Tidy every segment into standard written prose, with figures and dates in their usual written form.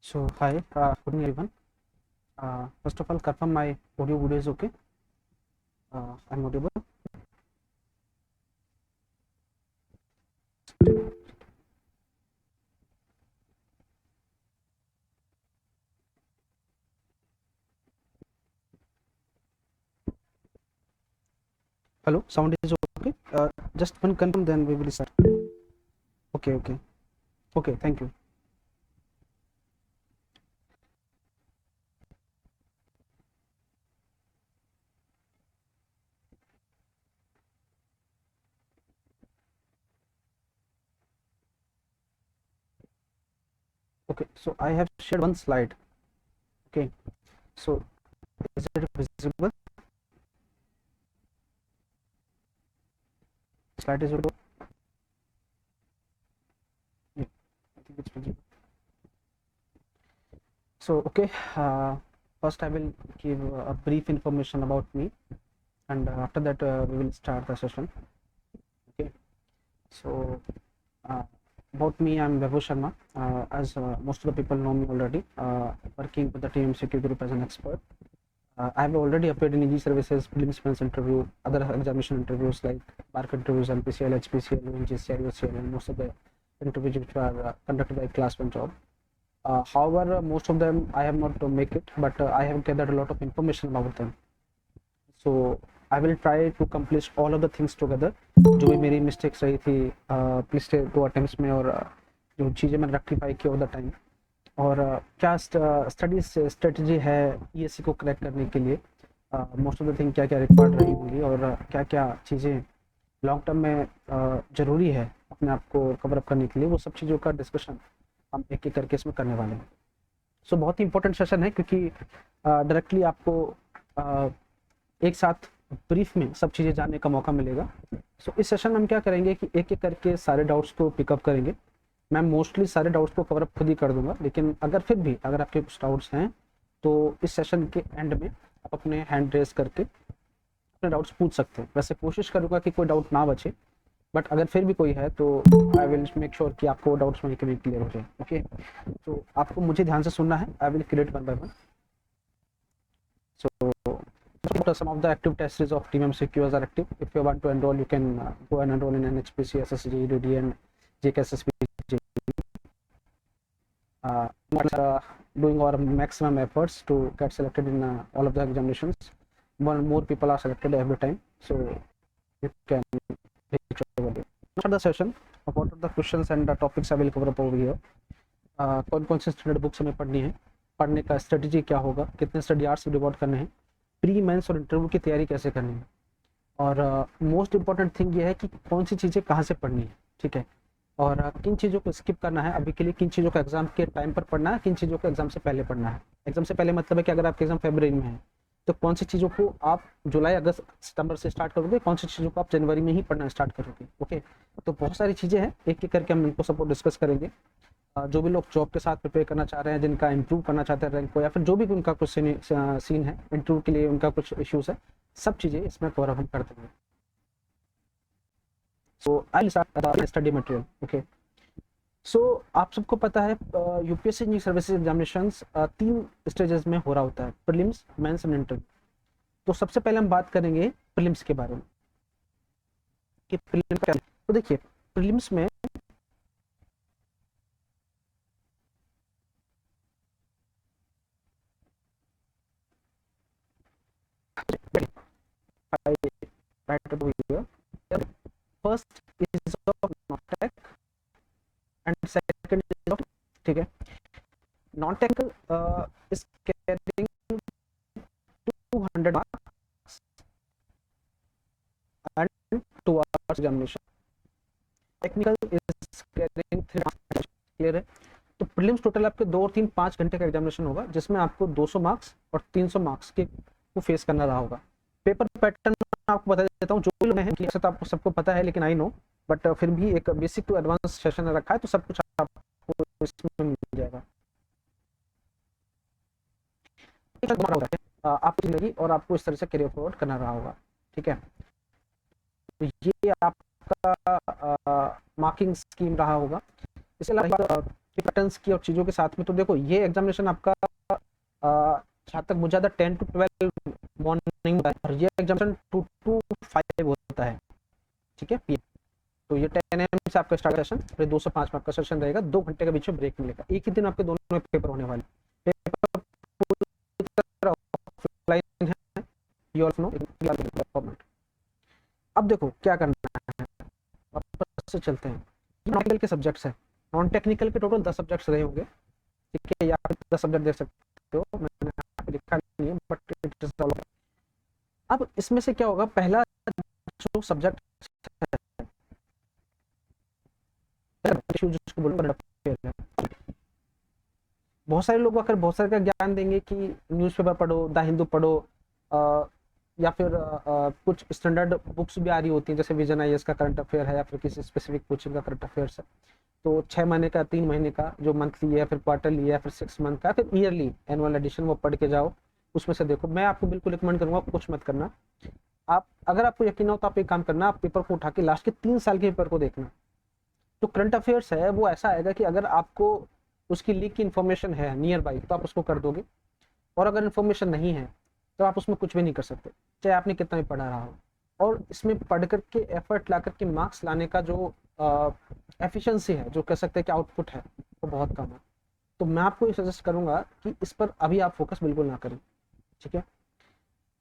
So hi, good evening everyone. First of all, confirm my audio video is okay. I'm audible. Hello, sound is okay. Just one confirm, then we will start. Okay, okay, okay. Thank you. Okay, so I have shared one slide. Okay, so is it visible? Slide is visible. Yeah, I think it's visible. So okay, first I will give a brief information about me, and after that we will start the session. Okay, so uh, about me, I'm Vaibhav Sharma. As most of the people know me already, working with the TMCQ group as an expert. I have already appeared in EG services, prelims, mains interview, other examination interviews like mark interviews, LPCL, HPCL, UNGCL, UCL, and most of the interviews which were conducted by Class 1 job. However, most of them I have not to make it, but I have gathered a lot of information about them. So I will try to complete all of the things together. जो भी मेरी mistakes रही थी पिछले 2 attempts में, और जो चीज़ें मैंने रेक्टिफाई की ओवर द टाइम, और क्या स्टडीज स्ट्रेटजी है ईएससी को क्रैक करने के लिए, मोस्ट ऑफ द थिंग क्या क्या रिक्वायर्ड रही होंगी, और क्या क्या चीज़ें लॉन्ग टर्म में ज़रूरी है अपने आप को कवर अप करने के लिए, वो सब चीज़ों का डिस्कशन हम एक एक करके इसमें करने वाले हैं. सो बहुत ही इंपॉर्टेंट सेशन है, क्योंकि डायरेक्टली आपको एक साथ ब्रीफ में सब चीज़ें जानने का मौका मिलेगा. सो इस सेशन में हम क्या करेंगे कि एक एक करके सारे डाउट्स को पिकअप करेंगे. मैं मोस्टली सारे डाउट्स को कवर अप खुद ही कर दूंगा, लेकिन अगर फिर भी अगर आपके कुछ डाउट्स हैं तो इस सेशन के एंड में आप अपने हैंड रेस करके अपने डाउट्स पूछ सकते हैं. वैसे कोशिश करूंगा कि कोई डाउट ना बचे, बट अगर फिर भी कोई है तो आई विल मेक श्योर कि आपको डाउट्स वहीं के वहीं क्लियर हो जाए. ओके, तो आपको मुझे ध्यान से सुनना है. I will create one by one. So some of the active test series of Team MCQs are active. If you want to enroll, you can go and enroll in NHPC, SSG, DD, and JKSSB. Doing our maximum efforts to get selected in all of the examinations. More people are selected every time, so you can reach over there. After the session, what are the questions and the topics I will cover up over here. कौन कौन से standard books हमें पढ़नी है, पढ़ने का strategy क्या होगा, कितने स्टडी आवर्स डिवोट करने हैं, प्री मेंस और इंटरव्यू की तैयारी कैसे करनी है, और मोस्ट इंपॉर्टेंट थिंग ये है कि कौन सी चीज़ें कहाँ से पढ़नी है. ठीक है, और किन चीज़ों को स्किप करना है अभी के लिए, किन चीज़ों को एग्जाम के टाइम पर पढ़ना है, किन चीज़ों को एग्जाम से पहले पढ़ना है. एग्जाम से पहले मतलब है कि अगर आपके एग्जाम फरवरी में है तो कौन सी चीज़ों को आप जुलाई, अगस्त, सितंबर से स्टार्ट करोगे, कौन सी चीज़ों को आप जनवरी में ही पढ़ना स्टार्ट करोगे. ओके, तो बहुत सारी चीज़ें हैं, एक एक करके हम इनको सबको डिस्कस करेंगे. जो भी लोग जॉब के साथ प्रिपेयर करना चाह रहे हैं, जिनका इंप्रूव करना चाहते हैं रैंक को, या फिर जो भी उनका कुछ सीन है इंटरव्यू के लिए, उनका कुछ इश्यूज है, सब चीज़ें इसमें कवर हम कर देंगे. So I start study material. Okay, so आप सबको पता है UPSC new services examinations 3 stages में हो रहा होता है, प्रीलिम्स, मेंस एंड इंटरव्यू. तो सबसे पहले हम बात करेंगे प्रीलिम्स के बारे में कि प्रीलिम्स क्या है. तो देखिए, प्रीलिम्स में first is of not and second is of, ठीक है, non technical is carrying 200 marks and 2 hours examination. Technical is carrying 3 marks. Clear है. तो प्रीलिम्स टोटल आपके 2 और 3 5 घंटे का एग्जामिनेशन होगा, जिसमें आपको 200 मार्क्स और 300 मार्क्स के को फेस करना रहा होगा. पेपर पैटर्न आपको बता देता हूँ, जो भी लोग हैं कि तो आपको सबको पता है, लेकिन आई नो, बट फिर भी एक बेसिक टू एडवांस सेशन रखा है, तो सब कुछ आपको इसमें मिल जाएगा. आपको लगी और आपको इस तरह से कैरियर फॉरवर्ड करना रहा होगा. ठीक है, तो ये आपका मार्किंग स्कीम रहा होगा. इसके अलावा पैटर्न्स की और चीज़ों के साथ में। तो देखो ये एग्जामिनेशन आपका जहाँ तक मुझे ज़्यादा 10 to 12 मॉर्निंग में और ये एग्जामिनेशन 2 to 5 होता है, ठीक है PM। तो ये 10 AM से आपका स्टार्ट सेशन, फिर 2 से 5 में आपका सेशन रहेगा, 2 घंटे के बीच में ब्रेक मिलेगा। एक ही दिन आपके दोनों पेपर होने वाले। पेपर पूरी तरह ऑफलाइन है, यू ऑल नो फॉर्मेट। अब देखो क्या करना है, वापस से चलते हैं। नॉन टेक्निकल के सब्जेक्ट्स हैं, नॉन टेक्निकल के टोटल 10 सब्जेक्ट्स रहे होंगे, ठीक है, या फिर 10 सब्जेक्ट देख सकते हो, मैंने यहाँ पे लिखा नहीं है बट इट इज ऑल। अब इसमें से क्या होगा, पहला जो सब्जेक्ट जिसको बोलते हैं, बहुत सारे लोग आकर बहुत सारे का ज्ञान देंगे कि न्यूज़पेपर पढ़ो, द हिंदू पढ़ो, या फिर कुछ स्टैंडर्ड बुक्स भी आ रही होती हैं, जैसे विजन आईएएस का करंट अफेयर है या फिर किसी स्पेसिफिक कोचिंग का करंट अफेयर्स है। तो 6 महीने का, 3 महीने का, जो मंथली है, फिर क्वार्टरली है, फिर 6 मंथ का, फिर ईयरली एनुअल एडिशन, वो पढ़ के जाओ, उसमें से देखो। मैं आपको बिल्कुल रिकमेंड करूंगा कुछ मत करना। आप अगर आपको यकीन हो तो आप एक काम करना, आप पेपर को उठा के लास्ट के 3 साल के पेपर को देखना। जो करंट अफेयर्स है वो ऐसा आएगा कि अगर आपको उसकी लीक की इन्फॉर्मेशन है नियर बाई तो आप उसको कर दोगे, और अगर इन्फॉर्मेशन नहीं है तो आप उसमें कुछ भी नहीं कर सकते, चाहे आपने कितना भी पढ़ा रहा हो। और इसमें पढ़ करके एफर्ट ला करके मार्क्स लाने का जो एफिशिएंसी है, जो कह सकते हैं कि आउटपुट है, वो बहुत कम है। तो मैं आपको ये सजेस्ट करूंगा कि इस पर अभी आप फोकस बिल्कुल ना करें, ठीक है।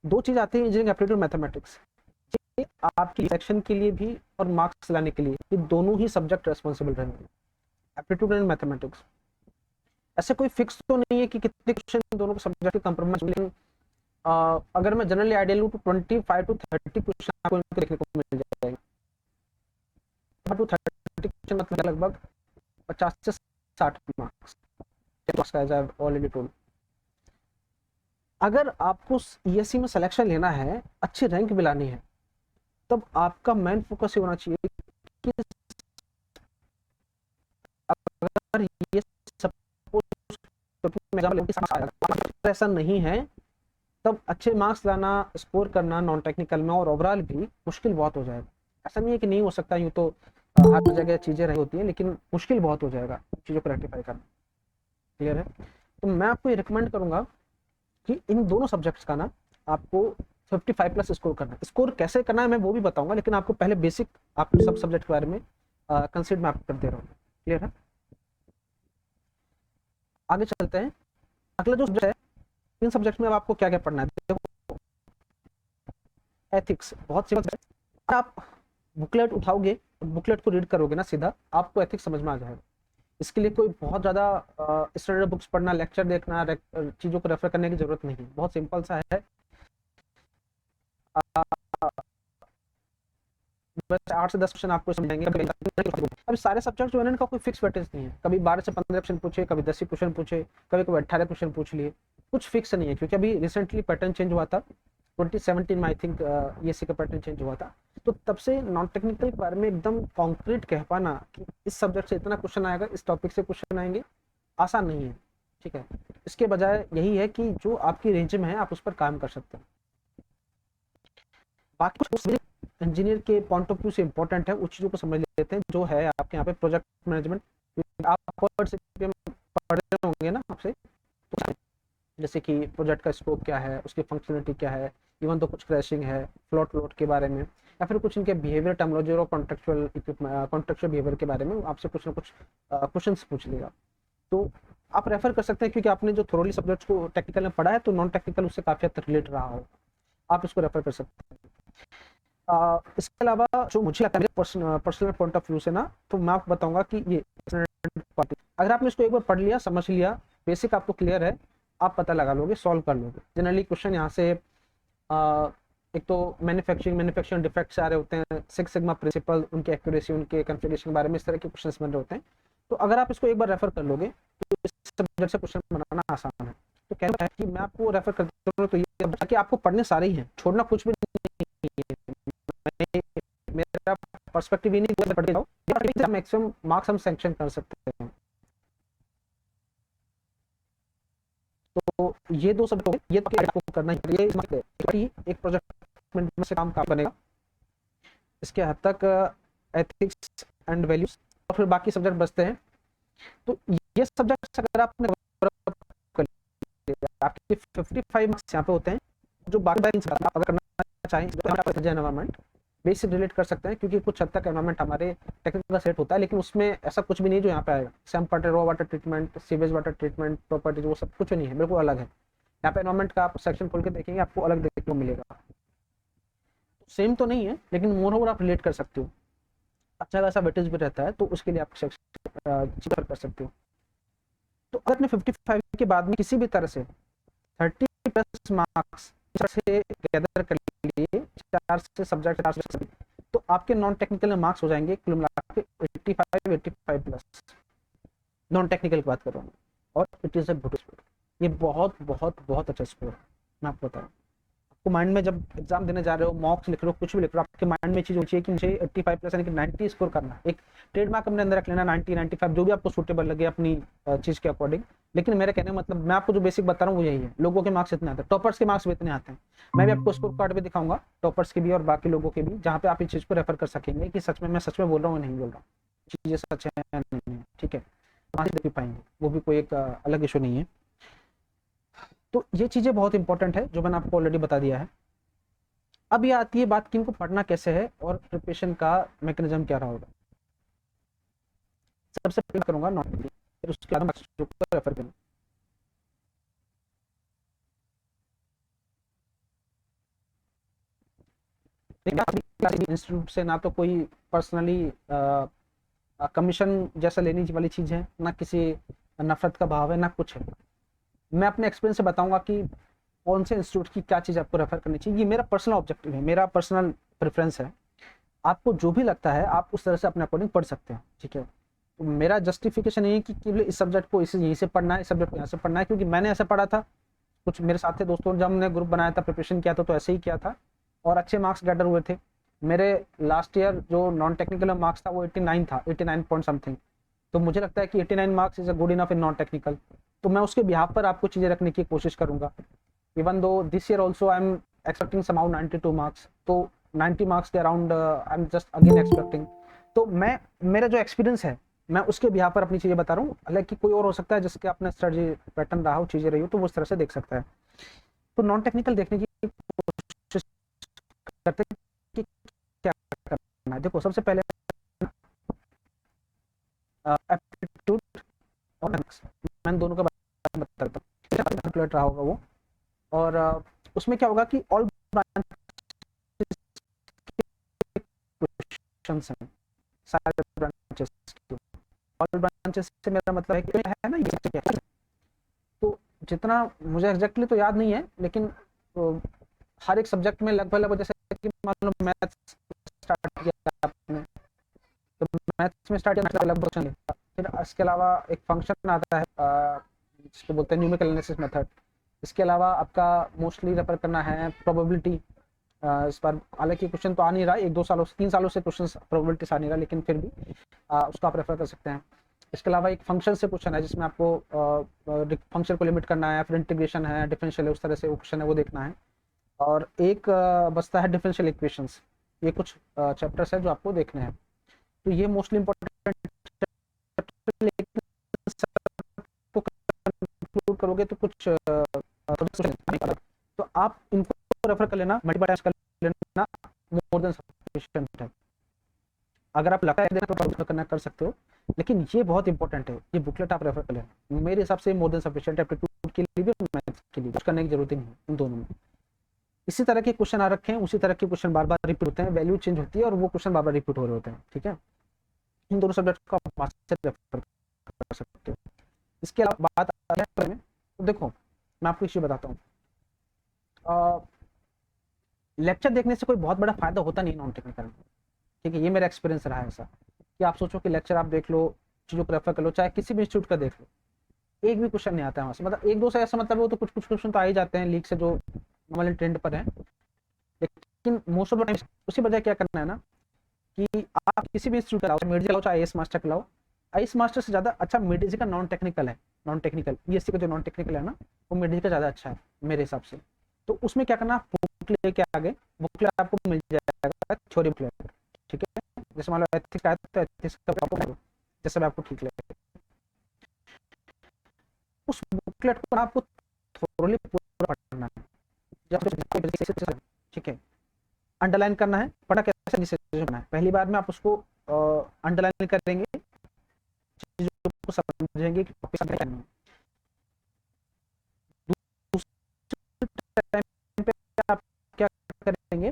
2 चीज आती है इंजीनियरिंग एप्टीट्यूड मैथमेटिक्स, आपकी सेक्शन के लिए भी और मार्क्स लाने के लिए, ये दोनों ही सब्जेक्ट रेस्पॉन्सिबल रहेंगे, एप्टीट्यूड एंड मैथमेटिक्स। ऐसे कोई फिक्स तो नहीं है कि कितने क्वेश्चन दोनों सब्जेक्ट के कंप्रोमाइज, लेकिन अगर मैं जनरली आइडियल लूँ तो 25 to 30 क्वेश्चन आपको देखने को मिल जाएंगे। to 30 क्वेश्चन मतलब लगभग 50 से 60 मार्क्स, ऑलरेडी टोल्ड। अगर आपको ईएससी में सिलेक्शन लेना है, अच्छी रैंक भी लानी है, तब आपका मेन फोकस ये होना चाहिए कि अगर ये ऐसा नहीं है, तब अच्छे मार्क्स लाना, स्कोर करना नॉन टेक्निकल में और ओवरऑल भी मुश्किल बहुत हो जाएगा। ऐसा नहीं है कि नहीं हो सकता, यूँ तो हर जगह चीज़ें रही होती हैं, लेकिन मुश्किल बहुत हो जाएगा चीज़ों को रेक्टिफाई करना। क्लियर है? तो मैं आपको ये रिकमेंड करूंगा कि इन दोनों सब्जेक्ट्स का ना आपको 55 प्लस स्कोर करना है। स्कोर कैसे करना है मैं वो भी बताऊंगा, लेकिन आपको पहले बेसिक आपको सब सब्जेक्ट के बारे में कंसीडर मैं आपको कर दे रहा हूँ। क्लियर है? आगे चलते हैं। अगला जो सब्जेक्ट है, इन सब्जेक्ट में अब आपको क्या क्या पढ़ना है। देखो, एथिक्स बहुत सिंपल है। आप बुकलेट उठाओगे, बुकलेट को रीड करोगे ना सीधा, आपको एथिक्स समझ में आ जाएगा। इसके लिए कोई बहुत ज़्यादा स्टैंडर्ड बुक्स पढ़ना, लेक्चर देखना, चीज़ों को रेफर करने की जरूरत नहीं, बहुत सिंपल सा है। 8 से 10 क्वेश्चन आपको समझाएंगे। अभी सारे सब्जेक्ट जो है इनका कोई फिक्स वेटेज नहीं है, कभी 12 से 15 क्वेश्चन पूछे, कभी 10 क्वेश्चन पूछे, कभी कभी 18 क्वेश्चन पूछ लिए, कुछ फिक्स नहीं है। क्योंकि अभी रिसेंटली पैटर्न चेंज हुआ था, 2017 में आई थिंक ईएससी का पैटर्न चेंज हुआ था, तो तब से नॉन टेक्निकल के बारे में एकदम कॉन्क्रीट कह पाना कि इस सब्जेक्ट से इतना क्वेश्चन आएगा, इस टॉपिक से क्वेश्चन आएंगे, आसान नहीं है, ठीक है। इसके बजाय यही है कि जो आपकी रेंज में है आप उस पर काम कर सकते हैं। बाकी इंजीनियर के पॉइंट ऑफ व्यू से इंपॉर्टेंट है, उस चीज़ों को समझ लेते हैं। जो है आपके यहाँ पे प्रोजेक्ट मैनेजमेंट, आप पढ़ रहे होंगे ना आपसे, तो जैसे कि प्रोजेक्ट का स्कोप क्या है, उसकी फंक्शनलिटी क्या है, इवन तो कुछ क्रैशिंग है, फ्लोट लोड के बारे में, या फिर कुछ इनके बिहेवियर टर्मोलॉजी और कॉन्टेक्चुअल बिहेवियर के बारे में आपसे कुछ ना कुछ क्वेश्चंस पूछ लेगा। तो आप रेफर कर सकते हैं, क्योंकि आपने जो थोरोली सब्जेक्ट्स को टेक्निकल में पढ़ा है, तो नॉन टेक्निकल उससे काफ़ी हद तक रिलेट रहा हो, आप इसको रेफर कर सकते हैं। इसके अलावा जो मुझे लगता है पर्सनल पॉइंट ऑफ व्यू से ना, तो मैं आपको बताऊंगा कि ये अगर आपने इसको एक बार पढ़ लिया, समझ लिया, बेसिक आपको क्लियर है, आप पता लगा लोगे, सॉल्व कर लोगे। जनरली क्वेश्चन यहाँ से एक तो मैन्युफैक्चरिंग डिफेक्ट्स आ रहे होते हैं, सिक्स सिग्मा प्रिंसिपल, उनकी एक्यूरेसी, उनके कॉन्फ़िगरेशन के बारे में, इस तरह के क्वेश्चंस बन रहे होते हैं। तो अगर आप इसको एक बार रेफर कर लोगे तो इस सब्जेक्ट से क्वेश्चन बनाना आसान है। तो कहना है कि मैं आपको रेफर करता हूँ, तो ये कि आपको पढ़ने सारे ही हैं, छोड़ना कुछ भी नहीं है। मेरा पर्सपेक्टिव ये नहीं पढ़ के जाओ, मैक्सिमम मार्क्स हम सैंक्शन कर सकते हैं। तो ये 2 सब्जेक्ट, ये तो आपको करना ही, ये एक प्रोजेक्ट में से काम बनेगा। इसके हद तक एथिक्स एंड वैल्यूज, और फिर बाकी सब्जेक्ट बचते हैं। तो ये सब्जेक्ट्स अगर आपने cover कर लिए, आपके 55 मार्क्स यहाँ पे होते हैं। जो बाकी आप अगर करना चाहें तो एनवायरनमेंट बेसिक रिलेट कर सकते हैं, क्योंकि कुछ हद तक एनवायरनमेंट हमारे टेक्निकल सेट होता है, लेकिन उसमें ऐसा कुछ भी नहीं जो यहाँ पे आएगा। जैसे हम पढ़ रहे raw water treatment, sewage water treatment, properties, वो सब कुछ नहीं है, बिल्कुल अलग है। यहाँ पे एनवायरनमेंट का आप सेक्शन खोल के देखेंगे, आपको अलग देखने को मिलेगा। सेम तो नहीं है, लेकिन मोर ओवर आप रिलेट कर सकते हो। अच्छा खासा वेटेज भी रहता है, तो उसके लिए आप सेक्शन कर सकते हो। तो अगर अपने 55 के बाद में किसी भी तरह से 30+ मार्क्स से गैदर कर लिए, 4 से सब्जेक्ट, तो आपके नॉन टेक्निकल में मार्क्स हो जाएंगे कुल मिला के 85+ नॉन टेक्निकल की बात कर रहा हूँ। और it is a good score, ये बहुत बहुत बहुत अच्छा स्कोर है। मैं आपको बताऊँ, आपको माइंड में जब एग्जाम देने जा रहे हो, मॉक्स लिख रहे हो, कुछ भी लिख रहे हो, आपके माइंड में चीज होनी चाहिए कि मुझे 85+ यानी कि 90 स्कोर करना है। एक ट्रेडमार्क अपने अंदर रख लेना 90, 95, जो भी आपको सूटेबल लगे अपनी चीज के अकॉर्डिंग। लेकिन मेरे कहने का मतलब, मैं आपको जो बेसिक बता रहा हूँ वो यही है। लोगों के मार्क्स इतने आते हैं, टॉपर्स के मार्क्स भी इतने आते हैं। मैं भी आपको स्कोर कार्ड भी दिखाऊंगा, टॉपर्स के भी और बाकी लोगों के भी, जहाँ पे आप इस चीज को रेफर कर सकेंगे कि सच में मैं सच में बोल रहा हूँ नहीं बोल रहा हूँ, चीजें सच है नहीं है, ठीक है, वहां से देख पाएंगे, वो भी कोई एक अलग इशू नहीं है। तो ये चीजें बहुत इंपॉर्टेंट है जो मैंने आपको ऑलरेडी बता दिया है। अब ये आती है बात कि इनको पढ़ना कैसे है और प्रिपरेशन का मैकेनिज्म क्या रहा होगा। सबसे पहले करूंगा नॉन, फिर उसके बाद रेफर करूंगा। इंस्टीट्यूट से ना तो कोई पर्सनली कमीशन जैसा लेने वाली चीज है, ना किसी नफरत का भाव है, ना कुछ है। मैं अपने एक्सपीरियंस से बताऊंगा कि कौन से इंस्टीट्यूट की क्या चीज आपको रेफर करनी चाहिए। ये मेरा पर्सनल ऑब्जेक्टिव है, मेरा पर्सनल प्रेफरेंस है। आपको जो भी लगता है आप उस तरह से अपने अकॉर्डिंग पढ़ सकते हैं, ठीक है। तो मेरा जस्टिफिकेशन ये है कि केवल इस सब्जेक्ट को इस यहीं से पढ़ना है, इस सब्जेक्ट को यहाँ से पढ़ना है, क्योंकि मैंने ऐसा पढ़ा था। कुछ मेरे साथ थे दोस्तों, जब हमने ग्रुप बनाया था, प्रिपरेशन किया था, तो ऐसे ही किया था और अच्छे मार्क्स गैदर हुए थे। मेरे लास्ट ईयर जो नॉन टेक्निकल में मार्क्स था वो 89 था, 89 पॉइंट समथिंग। तो मुझे लगता है कि 89 marks is a good enough in non technical. तो मैं उसके बिहाफ पर आपको चीज़ें रखने की कोशिश करूंगा। Even though this year also I am expecting some 92 marks, तो 90 मार्क्स के around I am just again expecting. तो मैं, मेरा जो एक्सपीरियंस है, मैं उसके बिहाफ पर अपनी चीज़ें बता रहा हूँ। हालांकि कोई और हो सकता है जिसके अपना स्टडी पैटर्न रहा हो, चीज़ें रही हो, तो वो उस तरह से देख सकता है। तो नॉन टेक्निकल देखने की कोशिश करते हैं कि क्या करना है। देखो, सबसे पहले एप्टीट्यूड और मैंने दोनों का बता देता हूँ, रहा होगा वो। और उसमें क्या होगा कि ऑल ब्रांचेस हैं, सारे ब्रांचेस, ऑल ब्रांचेस से मेरा मतलब है कि है ना ये क्या है। तो जितना मुझे एग्जैक्टली तो याद नहीं है, लेकिन हर एक सब्जेक्ट में लगभग लगभग, जैसे कि मान लो मैथ्स स्टार्ट किया आपने, तो मैथ्स में स्टार्ट किया लगभग, फिर इसके अलावा एक फंक्शन आता है जिसको बोलते हैं न्यूमेरिकल एनालिसिस मेथड। इसके अलावा आपका मोस्टली रेफर करना है प्रोबेबिलिटी। इस बार हालांकि क्वेश्चन तो आ नहीं रहा, 1-2 सालों से, 3 सालों से क्वेश्चन प्रोबेबिलिटी आ नहीं रहा, लेकिन फिर भी उसको आप रेफर कर सकते हैं। इसके अलावा एक फंक्शन से क्वेश्चन है जिसमें आपको फंक्शन को लिमिट करना है, फिर इंटीग्रेशन है, डिफरेंशियल है, उस तरह से वो क्वेश्चन है, वो देखना है। और एक बचता है डिफरेंशियल इक्वेशंस। ये कुछ चैप्टर्स है जो आपको देखने हैं। तो ये मोस्टली इंपॉर्टेंट इंक्लूड करोगे तो कुछ तो आप इनको रेफर कर लेना, मल्टीपल टाइम्स कर लेना, मोर देन सफिशिएंट है। अगर आप लगता है देना तो रेफर करना कर सकते हो, लेकिन ये बहुत इंपॉर्टेंट है, ये बुकलेट आप रेफर कर लेना। मेरे हिसाब से मोर देन सफिशिएंट है, एप्टीट्यूड के लिए भी, मैथ्स के लिए कुछ करने की जरूरत नहीं है इन दोनों में। इसी तरह के क्वेश्चन आ रखे हैं, उसी तरह के क्वेश्चन बार बार रिपीट होते हैं, वैल्यू चेंज होती है और वो क्वेश्चन बार बार रिपीट हो रहे होते हैं, ठीक है। इन दोनों सब्जेक्ट को आप मास्टर रेफर कर सकते हो। इसके अलावा बात आती है, तो देखो मैं आपको इश्यू बताता हूँ। लेक्चर देखने से कोई बहुत बड़ा फायदा होता नहीं नॉन टेक्निकल में, ठीक है। ये मेरा एक्सपीरियंस रहा है ऐसा कि आप सोचो कि लेक्चर आप देख लो, चीज़ों को रेफर कर लो, चाहे किसी भी इंस्टीट्यूट का देख लो, एक भी क्वेश्चन नहीं आता है वहाँ से। मतलब 1-2 से ऐसा मतलब वो तो कुछ कुछ क्वेश्चन तो आ ही जाते हैं लीक से जो नॉर्मल ट्रेंड पर है, लेकिन मोस्ट ऑफ द टाइम उसी वजह क्या करना है ना कि आप किसी भी इंस्टीट्यूट का लाओ, चाहे आईएएस मास्टर का लाओ, आईएएस मास्टर से ज़्यादा अच्छा मेडिजी का नॉन टेक्निकल है। नॉन टेक्निकल बीएससी का जो नॉन टेक्निकल है ना, वो मेडिजी का ज़्यादा अच्छा है मेरे हिसाब से। तो उसमें क्या करना, बुक लेके आगे, बुकलेट आपको मिल जाएगा, थ्योरी बुकलेट, ठीक है। जैसे मान लो एथिक्स आया तो एथिक्स का आपको जैसे भी आपको ठीक लगे। उस बुकलेट को आपको थोड़ली पूरा पढ़ना है, ठीक है। अंडरलाइन करना है, पढ़ा कैसे करना है, पहली बार में आप उसको अंडरलाइन करेंगे, चीजों को समझेंगे कि टाइम पे आप क्या करेंगे,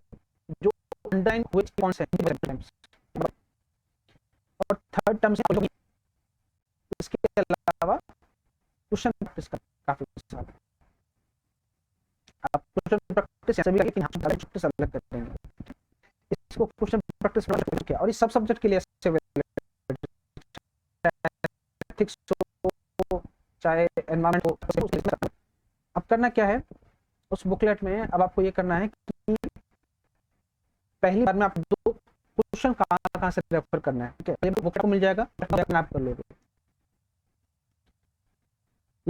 जो अंडरलाइन हुए कौन से और थर्ड टर्म से इसके अलावा क्वेश्चन प्रैक्टिस कर काफी सारा आप क्वेश्चन प्रैक्टिस ऐसे भी लेकिन हम प्रैक्टिस अलग करेंगे, इसको क्वेश्चन प्रैक्टिस क्या, और इस सब सब्जेक्ट के लिए एथिक्स हो चाहे एनवायरनमेंट हो। अब करना क्या है उस बुकलेट में, अब आपको ये करना है कि पहली बार में आप दो क्वेश्चन कहां से रेफर करना है, ठीक है, बुकलेट को मिल जाएगा, आप कर लोगे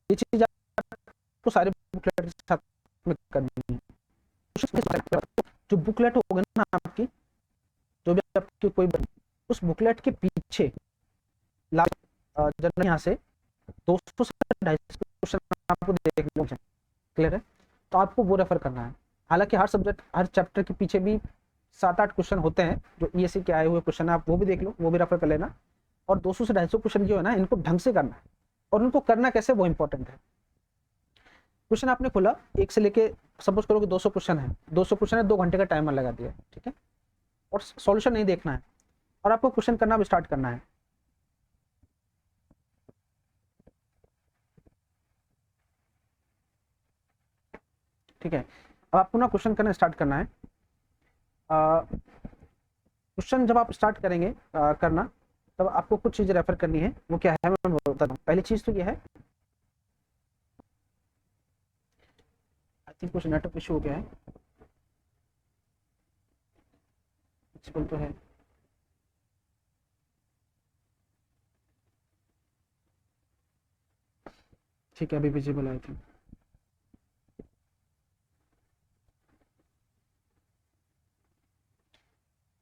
ये चीज आपको सारे बुकलेट के साथ में करनी है। जो बुकलेट होगा ना आपकी, जो भी आपकी कोई उस बुकलेट के पीछे यहाँ से 200 से 250 क्वेश्चन आपको देखने को, क्लियर है, तो आपको वो रेफर करना है। हालांकि हर सब्जेक्ट हर चैप्टर के पीछे भी 7-8 क्वेश्चन होते हैं जो ईएससी के आए हुए क्वेश्चन है, आप वो भी देख लो, वो भी रेफर कर लेना। और 200 से 250 क्वेश्चन जो है ना, इनको ढंग से करना है, और उनको करना कैसे वो इंपॉर्टेंट है। क्वेश्चन आपने खोला, एक से लेके सपोज करो कि 200 क्वेश्चन है, 200 क्वेश्चन है, 2 घंटे का टाइमर लगा दिया, ठीक है, और सॉल्यूशन नहीं देखना है, और आपको क्वेश्चन करना भी स्टार्ट करना है। ठीक है, अब आपको ना क्वेश्चन करना स्टार्ट करना है। क्वेश्चन जब आप स्टार्ट करेंगे करना, तब आपको कुछ चीज रेफर करनी है। वो क्या है मैं बताता हूँ। पहली चीज तो ये है, आई थिंक कुछ नेटवर्क इशू हो गया है, तो है ठीक है, अभी विजिबल आई थी।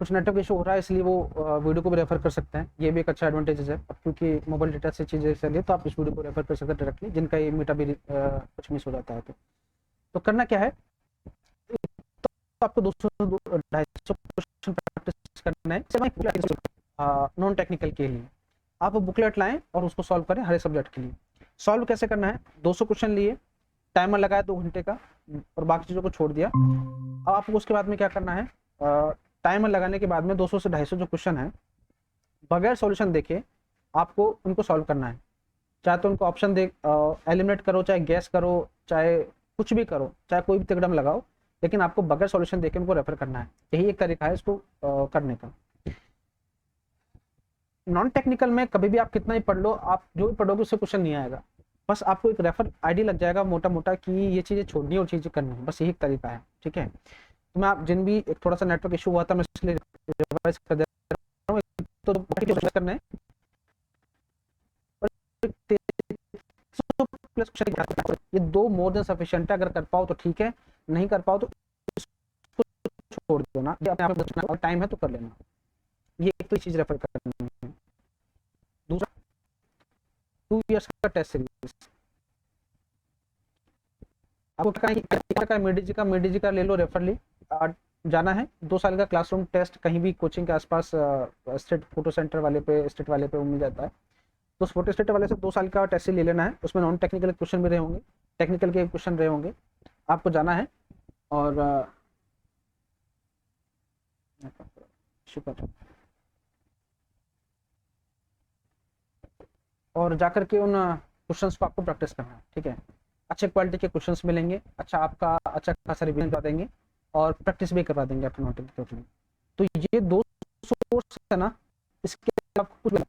कुछ नेटवर्क इशू हो रहा है, इसलिए वो वीडियो को भी रेफर कर सकते हैं, ये भी एक अच्छा एडवांटेज है। अब क्योंकि मोबाइल डेटा से चीज़ें चलिए, तो आप इस वीडियो को रेफर कर सकते हैं डायरेक्टली, जिनका ये मीटा भी कुछ मिस हो जाता है। तो करना क्या है, तो आपको 200-250 क्वेश्चन प्रैक्टिस करना है नॉन टेक्निकल के लिए। आप वो बुकलेट लाएं और उसको सॉल्व करें हर सब्जेक्ट के लिए। सॉल्व कैसे करना है, 200 क्वेश्चन लिए, टाइमर लगाया 2 घंटे का, और बाकी चीज़ों को छोड़ दिया। अब आपको उसके बाद में क्या करना है, टाइमर लगाने के बाद में 200 से 250 जो क्वेश्चन है, बगैर सॉल्यूशन देखे आपको उनको सॉल्व करना है। चाहे तो उनको ऑप्शन दे एलिमिनेट करो, चाहे गैस करो, चाहे कुछ भी करो, चाहे कोई भी तिकड़म लगाओ, लेकिन आपको बगैर सॉल्यूशन देके उनको रेफर करना है। यही एक तरीका है इसको करने का। नॉन टेक्निकल में कभी भी आप कितना ही पढ़ लो, आप जो भी पढ़ोगे उससे क्वेश्चन नहीं आएगा, बस आपको एक रेफर आईडी लग जाएगा मोटा मोटा कि ये चीजें छोड़नी है और चीजें करनी है, बस यही एक तरीका है। ठीक है, तो मैं आप जिन भी एक थोड़ा सा नेटवर्क इशू हुआ था, मैं इसलिए रिवाइज कर दे रहा हूँ। तो करना है, ये 2 मोर देन सफिशिएंट है। अगर कर पाओ तो ठीक है, नहीं कर पाओ तो इसको छोड़ दो ना, अपने आप में टाइम है तो कर लेना। ये एक तो चीज रेफर करनी है। दूसरा 2 इयर्स का टेस्ट सीरीज, आपको क्या मेडिजी का ले लो रेफरली। जाना है 2 साल का क्लासरूम टेस्ट, कहीं भी कोचिंग के आसपास स्टेट फोटो सेंटर वाले पे, स्टेट वाले पे मिल जाता है, तो उस फोटो स्टेट वाले से 2 साल का टेस्ट ले लेना है। उसमें नॉन टेक्निकल क्वेश्चन भी रहे होंगे, टेक्निकल के क्वेश्चन रहे होंगे, आपको जाना है और जाकर के उन क्वेश्चंस को आपको प्रैक्टिस करना है। ठीक है, अच्छे क्वालिटी के क्वेश्चंस मिलेंगे, अच्छा आपका अच्छा खासा रिवीजन करवा देंगे और प्रैक्टिस भी करवा देंगे अपने नोटिस टोटली। तो ये 2 सोर्स है ना, इसके आपको कुछ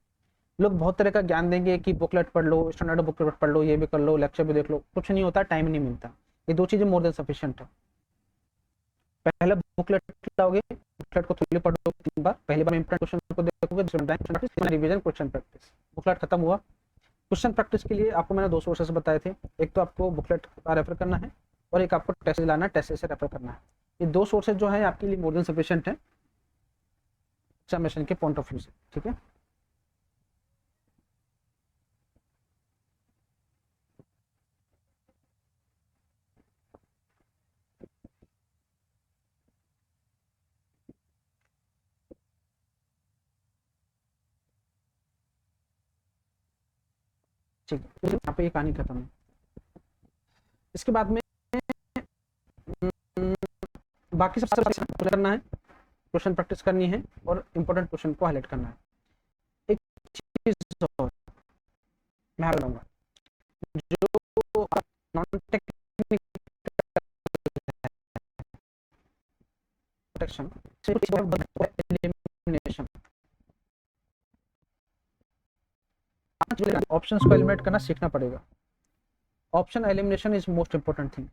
लोग बहुत तरह का ज्ञान देंगे कि बुकलेट पढ़ लो, स्टैंडर्ड बुकलेट पढ़ लो, ये भी कर लो, लेक्चर भी देख लो, कुछ नहीं होता, टाइम नहीं मिलता। ये 2 चीजें मोर देन सफिशिएंट है। पहले बुकलेट लाओगे, बुकलेट को थोड़ी पढ़ो 3 बार, पहली बार इंपॉर्टेंट क्वेश्चन को देखोगे, दूसरी बार रिवीजन, क्वेश्चन प्रैक्टिस। बुकलेट खत्म हुआ, क्वेश्चन प्रैक्टिस के लिए आपको मैंने 2 सोर्सेस बताए थे, एक तो आपको बुकलेट का रेफर करना है और एक आपको टेस्ट लाना है, टेस्ट से रेफर करना है। ये 2 सोर्सेज जो है आपके लिए मोर देन सफिशिएंट है एग्जामिनेशन के पॉइंट ऑफ व्यू से। ठीक है। ठीक है, तो यहाँ पे ये कहानी खत्म है। इसके बाद में बाकी सब करना है, क्वेश्चन प्रैक्टिस करनी है और इंपॉर्टेंट क्वेश्चन को हाईलाइट करना है। एक चीज और मैं बताऊंगा, जो non technical protection elimination, options को एलिमिनेट करना सीखना पड़ेगा। Option elimination is most important thing.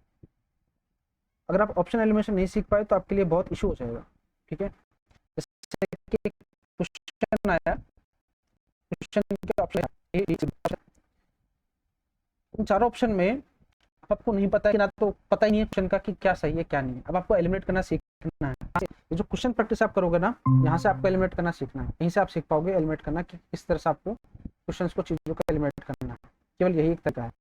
अगर आप ऑप्शन एलिमिनेशन नहीं सीख पाए तो आपके लिए बहुत इशू हो जाएगा। ठीक है, जैसे कि क्वेश्चन आया, क्वेश्चन के ऑप्शन, इन चारों ऑप्शन में आपको नहीं पता कि ना, तो पता ही नहीं है क्वेश्चन का कि क्या सही है क्या नहीं है। अब आपको एलिमिनेट करना सीखना है। ये जो क्वेश्चन प्रैक्टिस आप करोगे ना, यहाँ से आपको एलिमिनेट करना सीखना है। यहीं से आप सीख पाओगे एलिमिनेट करना कि किस तरह से आपको क्वेश्चंस को, चीजों को एलिमिनेट करना है। केवल यही एक तरीका है।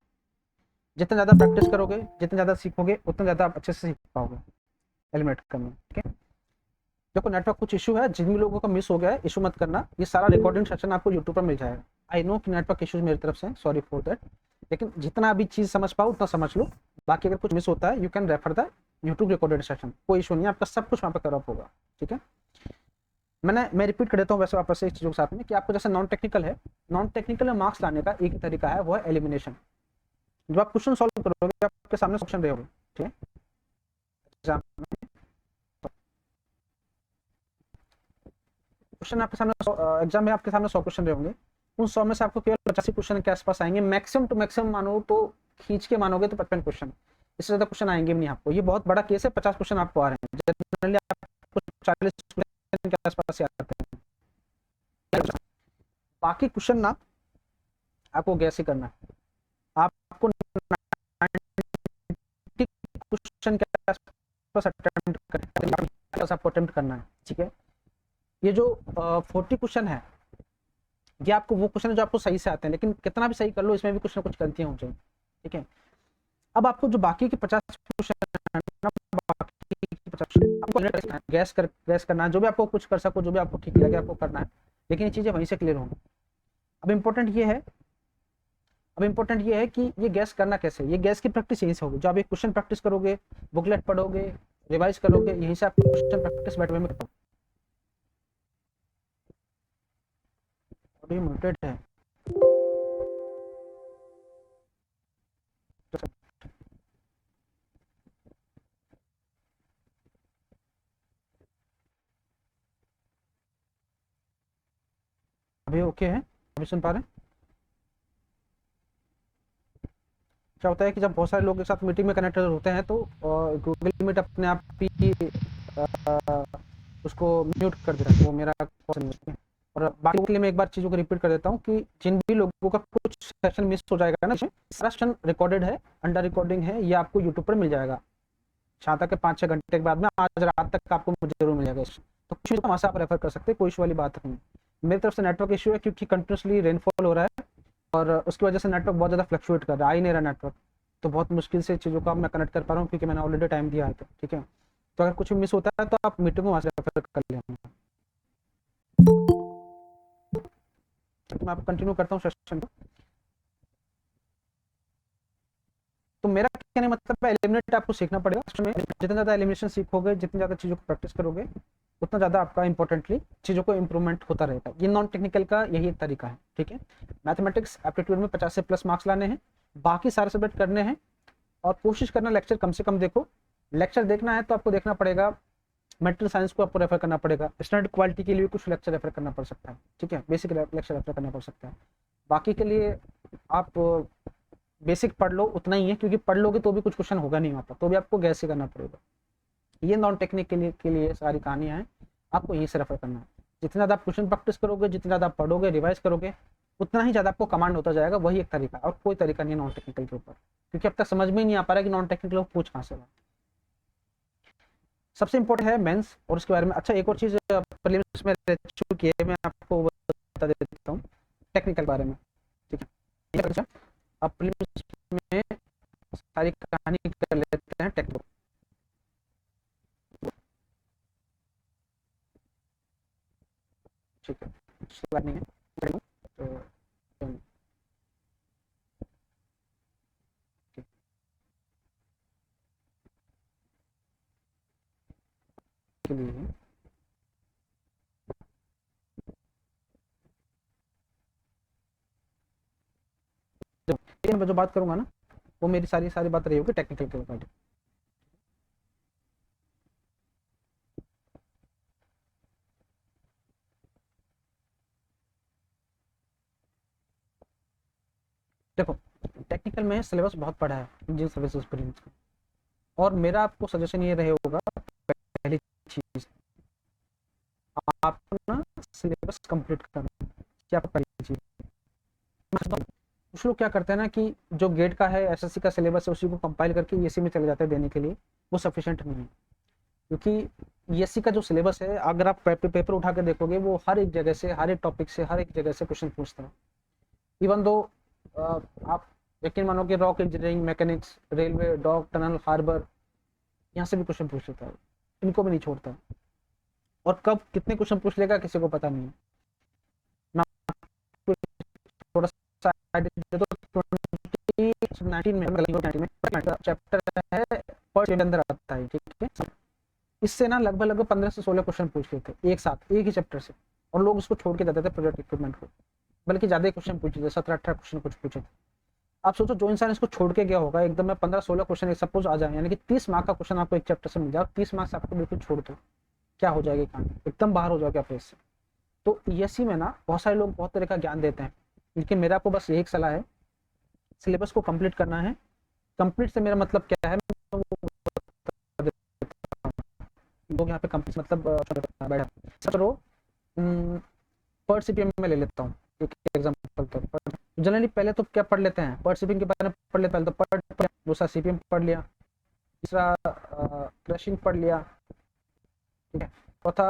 जितना ज्यादा प्रैक्टिस करोगे, जितना ज्यादा सीखोगे, उतना ज्यादा आप अच्छे से सीख पाओगे एलिमिनेट करना। ठीक है, देखो नेटवर्क कुछ इशू है, जिन भी लोगों का मिस हो गया है इशू मत करना, ये सारा रिकॉर्डिंग सेशन आपको यूट्यूब पर मिल जाएगा। आई नो कि नेटवर्क इशूज मेरी तरफ से, सॉरी फॉर दैट, लेकिन जितना अभी चीज समझ पाओ उतना समझ लो। बाकी अगर कुछ मिस होता है, you can refer the YouTube recorded session, कोई इशू नहीं है, आपका सब कुछ वहाँ पर कवर अप होगा। ठीक है, मैं रिपीट कर देता हूँ वैसे वापस से इस चीज़ों के साथ में, कि आपको जैसे नॉन टेक्निकल है, नॉन टेक्निकल में मार्क्स लाने का एक ही तरीका है, वो है एलिमिनेशन। जब आप क्वेश्चन सॉल्व करोगे, आपके सामने ऑप्शन रहे होंगे। ठीक है, क्वेश्चन आपके सामने, एग्जाम में आपके सामने 100 क्वेश्चन रहे होंगे। उन 100 में से आपको केवल 85 क्वेश्चन के आसपास आएंगे, मैक्सिमम टू मैक्सिमम मानो तो, खींच के मानोगे तो 55 क्वेश्चन, इससे ज्यादा क्वेश्चन आएंगे भी नहीं आपको। ये बहुत बड़ा केस है, 50 क्वेश्चन आपको आ रहे हैं, जनरली आपको 40 क्वेश्चन के आसपास ही आते हैं। बाकी क्वेश्चन ना आपको गैस ही करना है। आपको 90 क्वेश्चन के आसपास अटेम्प्ट करना है। ठीक है, ये जो 40 क्वेश्चन है, ये आपको वो क्वेश्चन है जो आपको सही से आते हैं, लेकिन कितना भी सही कर लो इसमें भी कुछ ना कुछ गलतियां हो जाएंगी। ठीक है, अब आपको जो बाकी के 50 क्वेश्चन है, बाकी के 50 आपको गैस करना है, जो भी आपको कुछ कर सको, जो भी आपको ठीक लगे आपको करना है, लेकिन ये चीजें वहीं से क्लियर होंगी। अब इम्पोर्टेंट ये है, कि ये गैस करना कैसे, ये गैस की प्रैक्टिस यहीं से होगी। जो आप एक क्वेश्चन प्रैक्टिस करोगे, बुकलेट पढ़ोगे, रिवाइज करोगे, यहीं से आप क्वेश्चन प्रैक्टिस बैठे में करोगे। म्यूटेड है, अभी ओके है, अभी सुन पा रहे हैं? क्या होता है कि जब बहुत सारे लोगों के साथ मीटिंग में कनेक्ट होते हैं तो गूगल मीट अपने आप ही उसको म्यूट कर देता है, वो मेरा नहीं है। और बाकी के लिए मैं एक बार चीज़ों को रिपीट कर देता हूँ कि जिन भी लोगों का कुछ सेशन मिस हो जाएगा ना, सारा सेशन रिकॉर्डेड है, अंडर रिकॉर्डिंग है, ये आपको यूट्यूब पर मिल जाएगा। शाम तक के 5-6 घंटे के बाद में, आज रात तक आपको जरूर मिल जाएगा। तो कुछ वहाँ से आप रेफर कर सकते हैं, कोई इशू वाली बात नहीं। मेरी तरफ से नेटवर्क इशू है, क्योंकि कंटिन्यूसली रेनफॉल हो रहा है और उसकी वजह से नेटवर्क बहुत ज़्यादा फ्लक्चुएट कर रहा है, आ ही नहीं रहा नेटवर्क। तो बहुत मुश्किल से चीज़ों को मैं कनेक्ट कर पा रहा हूँ, क्योंकि मैंने ऑलरेडी टाइम दिया है। तो ठीक है, तो अगर कुछ मिस होता है तो आप मीटिंग को वहाँ से रेफर कर लेना। तो मैं आप कंटिन्यू करता हूँ सेशन को। तो मेरा कहने मतलब है, एलिमिनेट आपको सीखना पड़ेगा। जितना ज़्यादा एलिमिनेशन सीखोगे, जितनी ज़्यादा चीज़ों को प्रैक्टिस करोगे, उतना ज़्यादा आपका इंपॉर्टेंटली चीज़ों को इंप्रूवमेंट होता रहेगा। ये नॉन टेक्निकल का यही एक तरीका है। ठीक है, मैथमेटिक्स एप्टीट्यूड में 50 से प्लस मार्क्स लाने हैं, बाकी सारे सब्जेक्ट करने हैं, और कोशिश करना लेक्चर कम से कम देखो। लेक्चर देखना है तो आपको देखना पड़ेगा, मेटेरियल साइंस को आपको रेफर करना पड़ेगा, स्टैंडर्ड क्वालिटी के लिए कुछ लेक्चर रेफर करना पड़ सकता है। ठीक है, बेसिक लेक्चर रेफर करना पड़ सकता है। बाकी के लिए आप बेसिक पढ़ लो, उतना ही है, क्योंकि पढ़ लोगे तो भी कुछ क्वेश्चन होगा नहीं वहाँ पर, तो भी आपको गैस ही करना पड़ेगा। ये नॉन टेक्निक के लिए सारी कहानियां हैं, आपको यहीं से रेफर करना है। जितना ज़्यादा आप क्वेश्चन प्रैक्टिस करोगे, जितना ज़्यादा आप पढ़ोगे, रिवाइज करोगे, उतना ही ज़्यादा आपको कमांड होता जाएगा। वही एक तरीका, और कोई तरीका नहीं है नॉन टेक्निकल के ऊपर, क्योंकि अब तक समझ में ही नहीं आ पा रहा है कि नॉन टेक्निकल पूछ कहाँ से। सबसे इंपॉर्टेंट है मेंस, और उसके बारे में अच्छा एक और चीज़ प्रीलिम्स में रह चुकी है, मैं आपको बता देता हूँ टेक्निकल बारे में। ठीक है, अब प्रीलिम्स में सारी कहानी कर लेते हैं टेक्निकल। ठीक है, नहीं है तो के लिए लेकिन मैं जो बात करूंगा ना वो मेरी सारी बात रही होगी टेक्निकल के रिगार्डिंग। देखो टेक्निकल में सिलेबस बहुत पड़ा है इंजीनियरिंग सर्विस एक्सपीरियंस का, और मेरा आपको सजेशन ये रहेगा, पहली चीज आपको ना सिलेबस कंप्लीट करना, क्या पहली चीज। कुछ लोग क्या करते हैं ना कि जो गेट का है एसएससी का सिलेबस है उसी को कंपाइल करके ईएससी में चले जाते हैं देने के लिए, वो सफिशिएंट नहीं है। क्योंकि ईएससी का जो सिलेबस है अगर आप पेपर उठा के देखोगे वो हर एक जगह से, हर एक टॉपिक से, हर एक जगह से क्वेश्चन पूछता है। इवन दो आप यकीन मानो कि rock engineering, mechanics, railway, dock, tunnel, harbour, यहाँ से भी क्वेश्चन पूछ लेता है, इनको भी नहीं छोड़ता। और कब कितने क्वेश्चन पूछ लेगा किसी को पता नहीं है। थोड़ा सा 19 में चैप्टर है पर के अंदर आता है, ठीक है। इससे ना लगभग 15 से 16 क्वेश्चन पूछ लेते एक साथ एक ही चैप्टर से, और लोग उसको छोड़ के जाते थे प्रोजेक्ट इक्विपमेंट को, बल्कि ज्यादा क्वेश्चन पूछे थे, 17-18 क्वेश्चन कुछ पूछे थे। आप सोचो जो इंसान इसको छोड़ के गया होगा एकदम में 15-16 क्वेश्चन सपोज आ जाए, यानी कि 30 मार्क का क्वेश्चन आपको एक चैप्टर से मिल जाए, 30 मार्क्स आपको बिल्कुल छोड़ दो, क्या हो जाएगी कहानी, एकदम बाहर हो जाएगा फेस से। तो ईएससी में ना बहुत सारे लोग बहुत तरह का ज्ञान देते हैं, लेकिन मेरा आपको बस यही सलाह है, सिलेबस को कंप्लीट करना है। कंप्लीट से मेरा मतलब क्या है, लोग यहाँ पे कंप्लीट मतलब बैठा चलो पर सीपीएम में ले लेता हूँ एक एग्जांपल तक। जनरली पहले तो क्या पढ़ लेते हैं, पर सीपीएम के बारे में पढ़ लेते हैं, पहले तो पढ़, दूसरा सीपीएम पढ़ लिया, तीसरा क्रशिंग पढ़ लिया, ठीक है। चौथा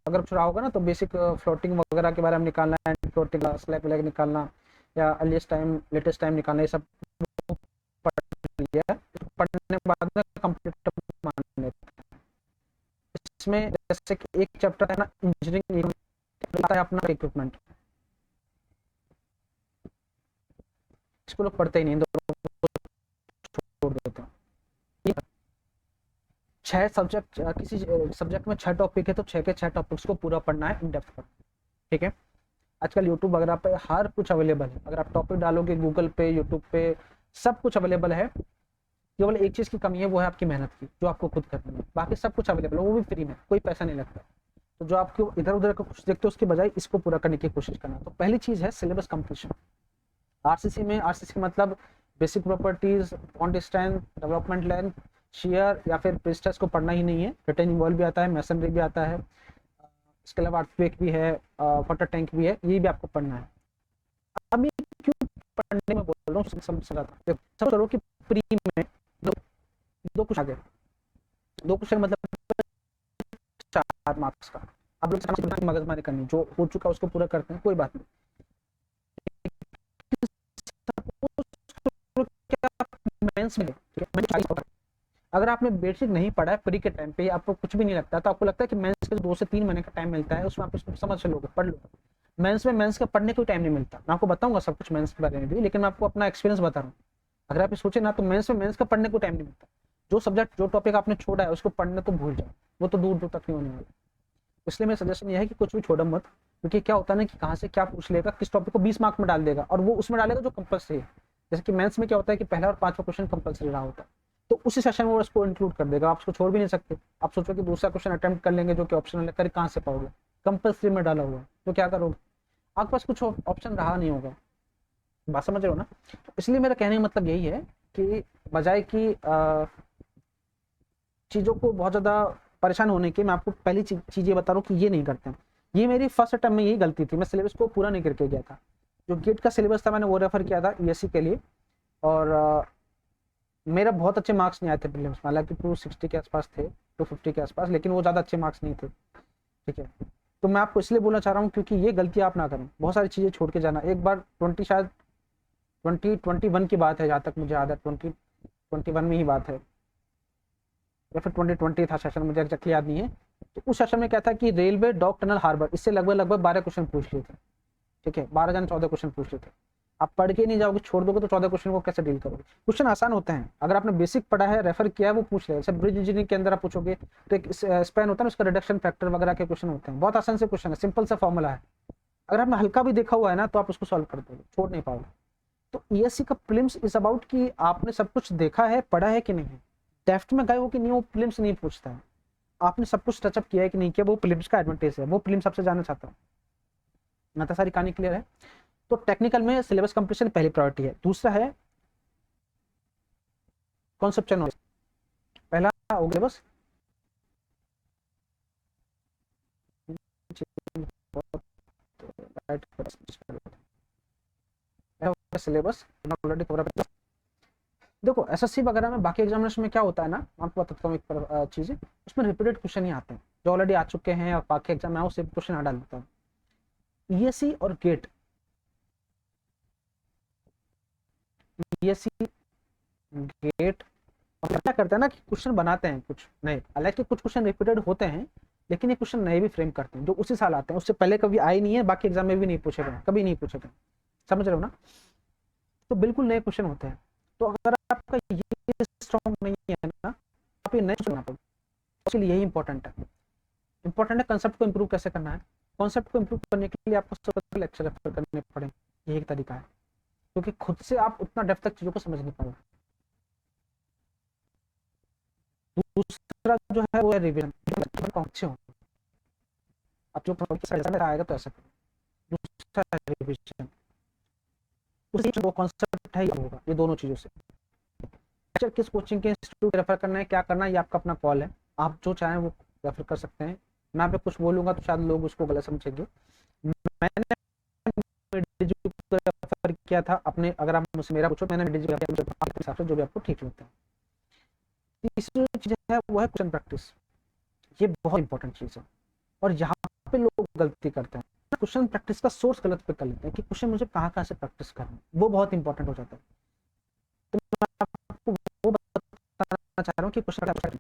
अगर कुछ रहा होगा ना तो बेसिक फ्लोटिंग वगैरह के बारे में निकालना है, फ्लोटिंग स्लैग व्लैग निकालना या अर्लीस्ट टाइम लेटेस्ट टाइम निकालना, ये सब पढ़ लिया। पढ़ने के बाद में कंप्लीट मान लेते हैं। इसमें जैसे कि एक चैप्टर है ना इंजीनियरिंग है अपना इक्विपमेंट, इसको लोग पढ़ते ही नहीं, छोड़ देते हैं। 6 सब्जेक्ट, किसी सब्जेक्ट में 6 टॉपिक है तो 6 के 6 टॉपिक्स को पूरा पढ़ना है इन डेप्थ पर, ठीक है। आजकल यूट्यूब वगैरह पे हर कुछ अवेलेबल है, अगर आप टॉपिक डालोगे गूगल पे, यूट्यूब पे सब कुछ अवेलेबल है। केवल एक चीज की कमी है, वो है आपकी मेहनत की, जो आपको खुद करनी है। बाकी सब कुछ अवेलेबल है, वो भी फ्री में, कोई पैसा नहीं लगता। तो जो आपको इधर उधर का कुछ देखते हो उसके बजाय इसको पूरा करने की कोशिश करना। तो पहली चीज है सिलेबस कंप्लीशन। आरसीसी में, आरसीसी मतलब basic properties, bond strength, development length, share या फिर प्रीस्ट्रेस को पढ़ना ही नहीं है। रिटेनिंग वॉल भी आता है, मैसनरी भी आता है, इसके अलावा अर्थक्वेक भी है, वाटर टैंक भी है, ये भी आपको पढ़ना है। अब ये क्यों पढ़ने में बोल रहा हूँ, समझा था। सब करो कि प्री में दो क्वेश्चन आ गए, 2 क्वेश्चन मतलब 4 मार्क्स का। अब लोग मगजमारी करनी, जो हो चुका उसको पूरा करते हैं, कोई बात नहीं। मेंस में अगर आपने बेसिक नहीं पढ़ा है प्री के टाइम पे, आपको कुछ भी नहीं लगता, तो आपको लगता है कि मेंस के 2 से 3 महीने का टाइम मिलता है, उसमें आप इसको समझ लोगे, पढ़ लो। मेंस में मेंस का पढ़ने को टाइम नहीं मिलता। मैं आपको बताऊंगा सब कुछ मेंस के बारे में भी, लेकिन मैं आपको अपना एक्सपीरियंस बता रहा हूँ। अगर आप सोचे ना तो मेंस में मेंस का पढ़ने को टाइम नहीं मिलता। जो सब्जेक्ट, जो टॉपिक आपने छोड़ा है उसको पढ़ने तो भूल जाओ, वो तो दूर दूर तक नहीं होने वाला। इसलिए मेरा सजेशन ये है कि कुछ भी छोड़ो मत, क्योंकि क्या होता है ना कि कहाँ से क्या पूछ लेगा, किस टॉपिक को 20 मार्क में डाल देगा, और वो उसमें डालेगा जो कंपल्सरी है। जैसे कि मेंस में क्या होता है कि पहला और 5वां क्वेश्चन कंपल्सरी रहा होता है, तो उसी सेशन में वो उसको इंक्लूड कर देगा, आप उसको छोड़ भी नहीं सकते। आप सोचो कि दूसरा क्वेश्चन अटेम्प्ट कर लेंगे जो कि ऑप्शनल है, कर कहाँ से पाओगे, कंपल्सरी में डाला हुआ है, तो क्या करोगे, आपके पास कुछ ऑप्शन रहा नहीं होगा। बात समझ रहे हो ना। तो इसलिए मेरा कहने का मतलब यही है कि बजाय कि चीज़ों को बहुत ज़्यादा परेशान होने की, मैं आपको पहली चीज़ें बता रहा हूँ कि ये नहीं करते हैं। ये मेरी फर्स्ट अटेम्प्ट में यही गलती थी, मैं सिलेबस को पूरा नहीं करके गया था। जो गेट का सिलेबस था मैंने वो रेफर किया था ईएससी के लिए, और मेरा बहुत अच्छे मार्क्स नहीं आए थे प्रीलिम्स में, हालांकि 260 के आसपास थे, 250 के आसपास, लेकिन वो ज़्यादा अच्छे मार्क्स नहीं थे, ठीक है। तो मैं आपको इसलिए बोलना चाह रहा हूँ क्योंकि ये गलती आप ना करें, बहुत सारी चीज़ें छोड़ के जाना। एक बार 2021 की बात है, जहाँ तक मुझे याद है 2021 में ही बात है, या फिर 2020 था सेशन, मुझे एग्जैक्टली याद नहीं है। तो उस सेशन में क्या था कि रेलवे, डॉक, टनल, हार्बर, इससे लगभग 12 क्वेश्चन पूछ लिए थे, ठीक है। 12 या 14 क्वेश्चन पूछ लिए थे। आप पढ़ के नहीं जाओगे, छोड़ दोगे तो 14 क्वेश्चन को कैसे डील करोगे। क्वेश्चन आसान होते हैं, अगर आपने बेसिक पढ़ा है, रेफर किया है, वो पूछ लेगा। जैसे ब्रिज इंजीनियरिंग के अंदर आप पूछोगे तो एक स्पैन होता है ना, उसका रिडक्शन फैक्टर वगैरह के क्वेश्चन होते हैं, बहुत आसान से क्वेश्चन है, सिंपल सा फॉर्मूला है। अगर आपने हल्का भी देखा हुआ है ना तो आप उसको सॉल्व कर दोगे, छोड़ नहीं पाओगे। तो ईएससी का प्रीलिम्स इज अबाउट कि आपने सब कुछ देखा है, पढ़ा है कि नहीं, डेप्थ में गए हो कि नहीं, वो प्रीलिम्स नहीं पूछता है। आपने सब कुछ टचअप किया है कि नहीं किया, वो प्रीलिम्स का एडवांटेज है, वो प्रीलिम्स आपसे जानना चाहता हूँ। माता सारी कहानी क्लियर है। तो टेक्निकल में सिलेबस कंप्लीशन पहली प्रायोरिटी है। दूसरा है कॉन्सेप्चुअल नॉलेज। पहला हो गया बस सिलेबस ऑलरेडी कवर अप। देखो एसएससी वगैरह में, बाकी एग्जामिनेशन में क्या होता है ना, आपको बताता हूँ एक चीज, उसमें रिपीटेड क्वेश्चन ही आते हैं जो ऑलरेडी आ चुके हैं, और बाकी एग्जाम में आओ सेम क्वेश्चन आ डाल देता हूँ। ईएससी और गेट, ईएससी गेट क्या करते हैं ना कि क्वेश्चन बनाते हैं कुछ नए, हालांकि कुछ क्वेश्चन रिपीटेड होते हैं, लेकिन ये क्वेश्चन नए भी फ्रेम करते हैं जो उसी साल आते हैं, उससे पहले कभी आए नहीं है, बाकी एग्जाम में भी नहीं पूछे गए, कभी नहीं पूछे गए। समझ रहे हो ना। तो बिल्कुल नए क्वेश्चन होते हैं। तो अगर आपका ये स्ट्रॉन्ग नहीं है ना, आप ये नए क्वेश्चन बनाते हो, उसके लिए यही इंपॉर्टेंट है। इंपॉर्टेंट है कंसेप्ट को इंप्रूव कैसे करना है। कॉन्सेप्ट को इंप्रूव करने के लिए आपको सबसे लेक्चर रेफर करने पड़ेंगे, यही एक तरीका है, क्योंकि खुद से आप उतना डेप्थ तक चीजों को समझ नहीं पाओगे। दूसरा जो है वो है रिवीजन, अच्छे हो आप जो आएगा तो ऐसा करो। दूसरा रिवीजन, वो कॉन्सेप्ट है होगा, ये दोनों चीजों से। किस कोचिंग के इंस्टीट्यूट रेफर करना है, क्या करना है, ये आपका अपना कॉल है, आप जो चाहें वो रेफर कर सकते हैं। मैं पे कुछ बोलूंगा तो शायद लोग उसको गलत समझेंगे। मैंने रेफर किया था अपने, अगर आप मुझसे मेरा पूछो, मैंने हिसाब से जो भी आपको ठीक लगता है। तीसरी चीज है वो है क्वेश्चन प्रैक्टिस, ये बहुत इंपॉर्टेंट चीज है, और यहाँ पे लोग गलती करते हैं, क्वेश्चन प्रैक्टिस का सोर्स गलत पे कर लेते हैं कि क्वेश्चन मुझे कहाँ कहाँ से प्रैक्टिस करना है, वो बहुत इंपॉर्टेंट हो जाता है। तो मैं आपको वो बताना चाह रहा हूँ कि क्वेश्चन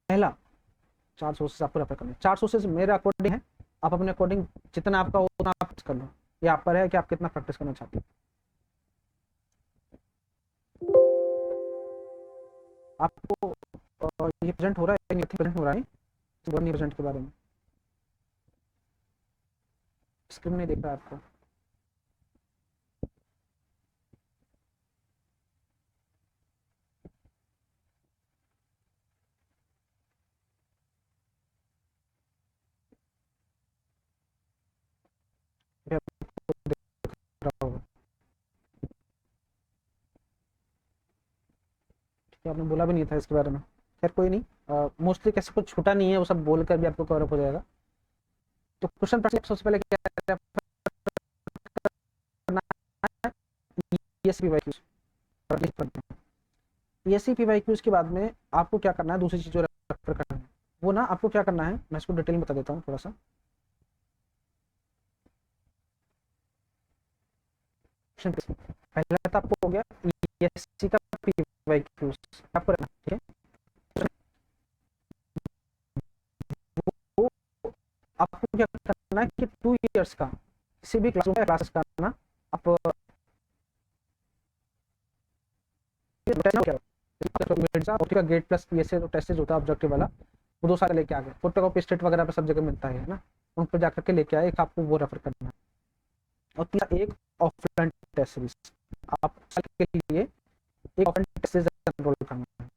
पहला 4 सोर्सेस आपको रेफर करने, 4 सोर्सेस मेरे अकॉर्डिंग है, आप अपने अकॉर्डिंग जितना आपका हो उतना आप कर लो, ये आप पर है कि आप कितना प्रैक्टिस करना चाहते हैं। आपको ये प्रेजेंट हो रहा है, प्रेजेंट हो रहा है, नहीं प्रेजेंट के बारे में स्क्रीन नहीं देख रहा है आपको। आपने बोला भी नहीं था इसके बारे में, खैर कोई नहीं, मोस्टली कैसे कुछ छूटा नहीं है, वो सब बोलकर भी आपको कवर अप हो जाएगा। तो क्वेश्चन प्रैक्टिस सबसे पहले क्या करना है, ईएससी पीवाईक्यूज के बाद में आपको क्या करना है, दूसरी चीज जो रेफर करना है वो ना, आपको क्या करना है मैं इसको डिटेल में बता देता हूँ थोड़ा सा। पहला तो आपको हो गया ईएससी का पीवाईक्यूज, आपको रखना ठीक है। वो आपको क्या करना है कि 2 इयर्स का किसी भी क्लासेस का ना आप गेट प्लस पीएसए जो टेस्ट होता है ऑब्जेक्टिव वाला, वो 2 साल लेके आ गए, फोटोकॉपी स्टेट वगैरह पे सब जगह मिलता है ना, उन पर जाकर के लेके आए, एक आपको वो रेफर करना है। और तीसरा एक ऑफलाइन टेस्ट सीरीज, आप के लिए एक ऑफलाइन टेस्ट सीरीज एनरोल करना है।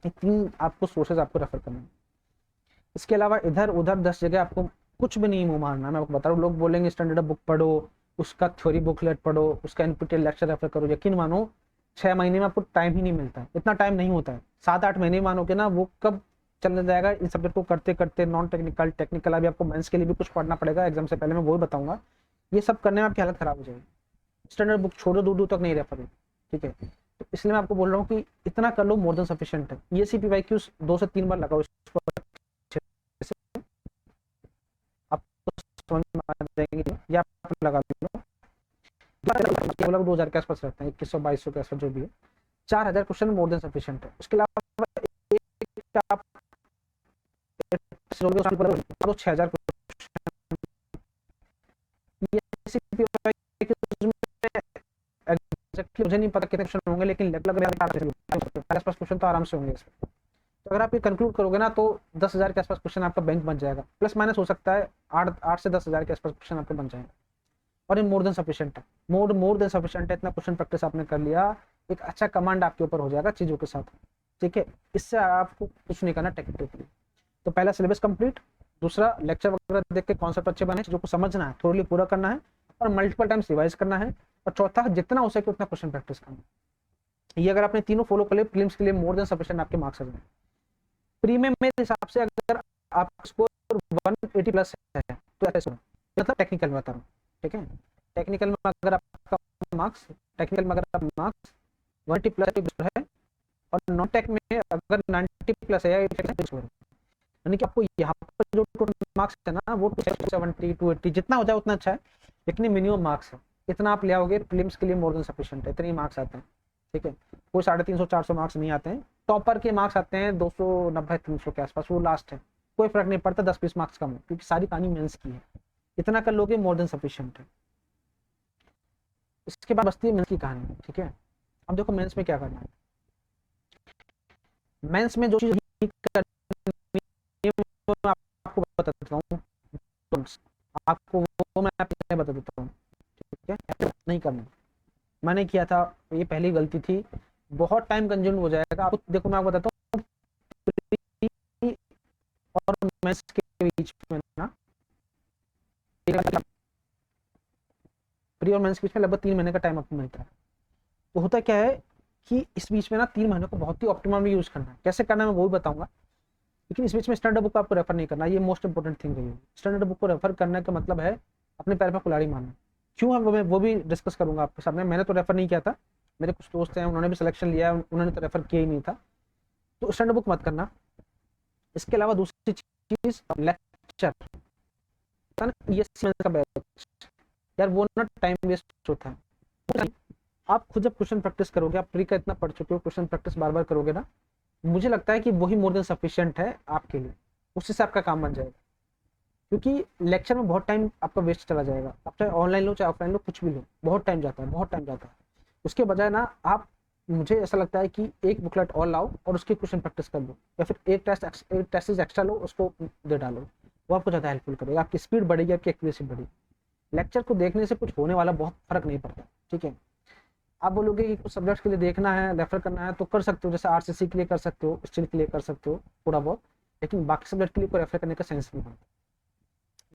ये 3 आपको सोर्सेज आपको रेफर करना है। इसके अलावा इधर उधर 10 जगह आपको कुछ भी नहीं मुंह मारना, मैं आपको बता रहा हूँ। लोग बोलेंगे स्टैंडर्ड बुक पढ़ो, उसका थ्योरी बुकलेट पढ़ो, उसका एनपीटीईएल लेक्चर रेफर करो, यकीन मानो 6 महीने में आपको टाइम ही नहीं मिलता है, इतना टाइम नहीं होता है। 7-8 महीने मानो के ना, वो कब चलने जाएगा इन सब्जेक्ट को करते करते, नॉन टेक्निकल टेक्निकल, अभी आपको मेंस के लिए भी कुछ पढ़ना पड़ेगा एग्जाम से पहले, मैं वो भी बताऊंगा। ये सब करने में आपकी हालत खराब हो जाएगी। स्टैंडर्ड बुक छोड़ो, दूर दूर तक नहीं रेफर है, ठीक है। तो इसलिए मैं आपको बोल रहा हूँ कि इतना कर लो, मोर देन सफिशिएंट है। ईएससी पीवाईक्यूज 2 से 3 बार लगाओ, समझ में आ जाएंगे, या आप लगा लो। 2000 के आसपास रहते हैं, 2100-2200 के आसपास जो भी है, 4000 क्वेश्चन मोर देन सफिशिएंट है। उसके अलावा कैसे होगी तो 6000 एग्जैक्टली मुझे नहीं पता कितने क्वेश्चन होंगे, लेकिन लग रहा है आसपास क्वेश्चन तो आराम से होंगे इसमें। तो अगर आप ये कंक्लूड करोगे ना तो 10,000 के आसपास क्वेश्चन आपका बैंक बन जाएगा, प्लस माइनस हो सकता है 8 से 10,000 के आसपास क्वेश्चन आपके बन जाएंगे, और ये मोर देन सफिशिएंट है, मोर देन सफिशिएंट है। इतना क्वेश्चन प्रैक्टिस आपने कर लिया, एक अच्छा कमांड आपके ऊपर हो जाएगा चीजों के साथ, ठीक है। इससे आपको कुछ नहीं करना टेक्निकली। तो पहला सिलेबस कंप्लीट, दूसरा लेक्चर वगैरह देख के कॉन्सेप्ट अच्छे बने, चीजों को समझना है, थोड़ी पूरा करना है और मल्टीपल टाइम्स रिवाइज करना है, और चौथा जितना हो सके उतना क्वेश्चन प्रैक्टिस करना है। ये अगर आपने तीनों फॉलो कर लिए, प्रीलिम्स के लिए मोर देन सफिशिएंट आपके मार्क्स आ जाएंगे। प्री में मेरे हिसाब से अगर आपका स्कोर 180 प्लस है तो ऐसे मतलब टेक्निकल में बता रहा हूँ, ठीक है। टेक्निकल में अगर आपका मार्क्स 180 प्लस है, और नॉन टेक में अगर 90 प्लस है, यानी कि आपको यहाँ पर जो टोटल मार्क्स है ना वो 270 280 जितना हो जाए उतना अच्छा है, लेकिन मिनिमम मार्क्स है, इतना आप ले आओगे प्रीलिम्स के लिए मोर देन सफिशिएंट है, इतने मार्क्स आते हैं, ठीक है। कोई 350 400 मार्क्स नहीं आते हैं, टॉपर के मार्क्स आते हैं 290 300 के आसपास, वो लास्ट है, कोई फर्क नहीं पड़ता 10-20 मार्क्स कम हो, क्योंकि सारी कहानी मेंस की है, इतना कर लोगे मोर देन सफिशिएंट है। इसके बाद बचती है मेंस की कहानी, ठीक है। अब देखो मेंस में क्या करना है। मेंस में जो चीज आपको बता देता हूँ, आपको वो मैं बता देता हूँ, ठीक है। नहीं करना, मैंने किया था, ये पहली गलती थी, बहुत टाइम कंज्यूम हो जाएगा आपको। देखो मैं आपको बताता हूँ, और मेंस के बीच में ना, प्री और मेंस के बीच में लगभग 3 महीने का टाइम आपको मिलता है। तो होता क्या है कि इस बीच में ना 3 महीने को बहुत ही ऑप्टिमम यूज करना है, कैसे करना है मैं वो भी बताऊंगा, लेकिन इस बीच में स्टैंडर्ड बुक आपको रेफर नहीं करना, ये मोस्ट इंपोर्टेंट थिंग है। स्टैंडर्ड बुक को रेफर करने का मतलब है अपने पैर पर कुल्हाड़ी मारना। क्यों है वो भी डिस्कस करूंगा आपके सामने। मैंने तो रेफर नहीं किया था, मेरे कुछ दोस्त हैं उन्होंने भी सिलेक्शन लिया है, उन्होंने तो रेफर किया ही नहीं था, तो स्टैंडर्ड बुक मत करना। इसके अलावा दूसरी चीज लेक्चर, ये का बैच यार वो ना टाइम वेस्ट होता है। आप खुद जब क्वेश्चन प्रैक्टिस करोगे, आप प्री का इतना पढ़ चुके हो, क्वेश्चन प्रैक्टिस बार बार करोगे ना, मुझे लगता है कि वही मोर देन सफिशिएंट है आपके लिए, उससे से आपका काम बन जाएगा। क्योंकि लेक्चर में बहुत टाइम आपका वेस्ट चला जाएगा, आप चाहे ऑनलाइन लो चाहे ऑफलाइन लो, कुछ भी लो, बहुत टाइम जाता है, बहुत टाइम जाता है। उसके बजाय ना आप, मुझे ऐसा लगता है कि एक बुकलेट और लाओ और उसके क्वेश्चन प्रैक्टिस कर लो, या फिर एक टेस्ट एक्स्ट्रा लो, उसको दे डालो, वो आपको ज़्यादा हेल्पफुल करेगा, आपकी स्पीड बढ़ेगी, आपकी एक्यूरेसी बढ़ेगी। लेक्चर को देखने से कुछ होने वाला बहुत फर्क नहीं पड़ता, ठीक है। आप बोलोगे कि कुछ सब्जेक्ट्स के लिए देखना है, रेफर करना है, तो कर सकते हो, जैसे आरसीसी के लिए कर सकते हो, स्टील के लिए कर सकते हो थोड़ा बहुत, लेकिन बाकी सब्जेक्ट के लिए कोई रेफर करने का सेंस नहीं बनता।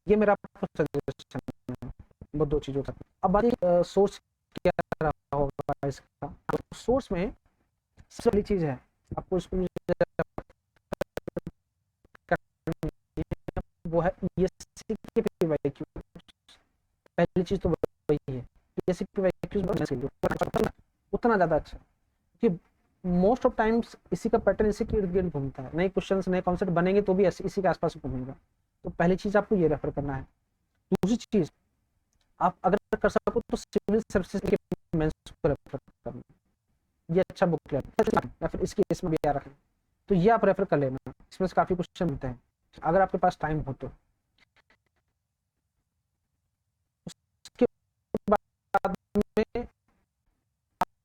ये मेरा सजेशन है वो दो चीज़ों का। अब बात सोर्स क्या रहा होगा इसका, सोर्स में सबसे बड़ी चीज़ है आपको इसको वो है ईएससी के पीवाईक्यू। पहली चीज़ तो वही है, ईएससी के पीवाईक्यू उतना ज़्यादा अच्छा, क्योंकि मोस्ट ऑफ टाइम्स इसी का पैटर्न इसी के इर्द गिर्द घूमता है, नए क्वेश्चंस नए कॉन्सेप्ट बनेंगे तो भी इसी के आसपास घूमेगा। तो पहली चीज आपको ये रेफर करना है। दूसरी चीज, आप अगर कर सको तो सिविल सर्विसेज के मेंस को रेफर करना, ये अच्छा बुक है, या फिर इसकी इसमें भी आ रखा है, तो ये आप रेफर कर लेना, इसमें से काफी क्वेश्चन मिलते हैं अगर आपके पास टाइम हो तो। उसके बाद में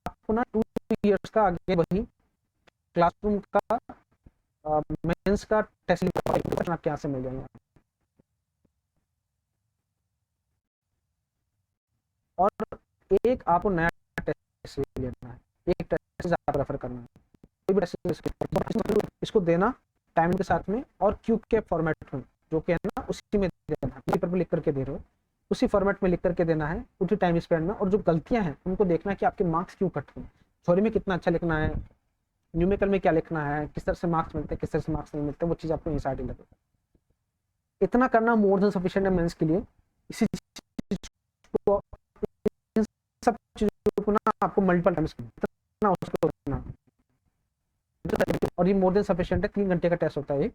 आपको ना 2 इयर्स का आगे वही क्लासरूम का मेंस का टेस्ट आपके यहाँ से मिल जाएगा, और एक आपको नया टेस्ट लेना है, एक टेस्ट आप रेफर करना है, कोई भी टेस्ट इसको देना टाइम के साथ में, और क्यूब के फॉर्मेट में जो कि है ना उसी में देना है, पेपर पे लिख करके दे रहे हो उसी फॉर्मेट में लिख करके देना है उसी टाइम स्पेंड में। और जो गलतियां हैं उनको देखना है कि आपके मार्क्स क्यों कट रहे हैं, थ्योरी में कितना अच्छा लिखना है, न्यूमेरिकल में क्या लिखना है, किस तरह से मार्क्स मिलते हैं, किस तरह से मार्क्स नहीं मिलते, वो चीज़ आपको इंसाइट ही लगेगा। इतना करना मोर देन सफिशिएंट है मेंस के लिए। इसी चीज को, इन सब चीजों को ना आपको मल्टीपल टाइम्स करना, उसको करना, और ये मोर देन सफिशिएंट है। 3 घंटे का टेस्ट होता है एक,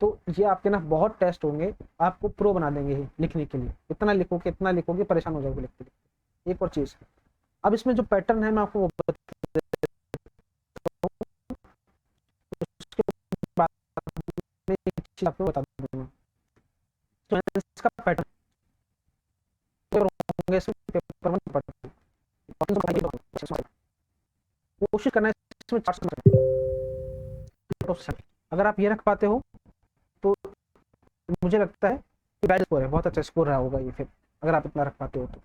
तो ये आपके ना बहुत टेस्ट होंगे, आपको प्रो बना देंगे ये लिखने के लिए। इतना लिखोगे परेशान हो जाओगे लिखते लिखते। एक और चीज, अब इसमें जो पैटर्न है मैं आपको वो बता देता हूं। उसके बाद में चीज आपको बता दूंगा। तो इसका पैटर्न होंगे इसमें पेपर 1 पेपर 2 कोशिश करना है इसमें 400। अगर आप ये रख पाते हो तो मुझे लगता है कि बैड स्कोर है, बहुत अच्छा स्कोर रहा होगा ये फिर, अगर आप इतना रख पाते हो तो।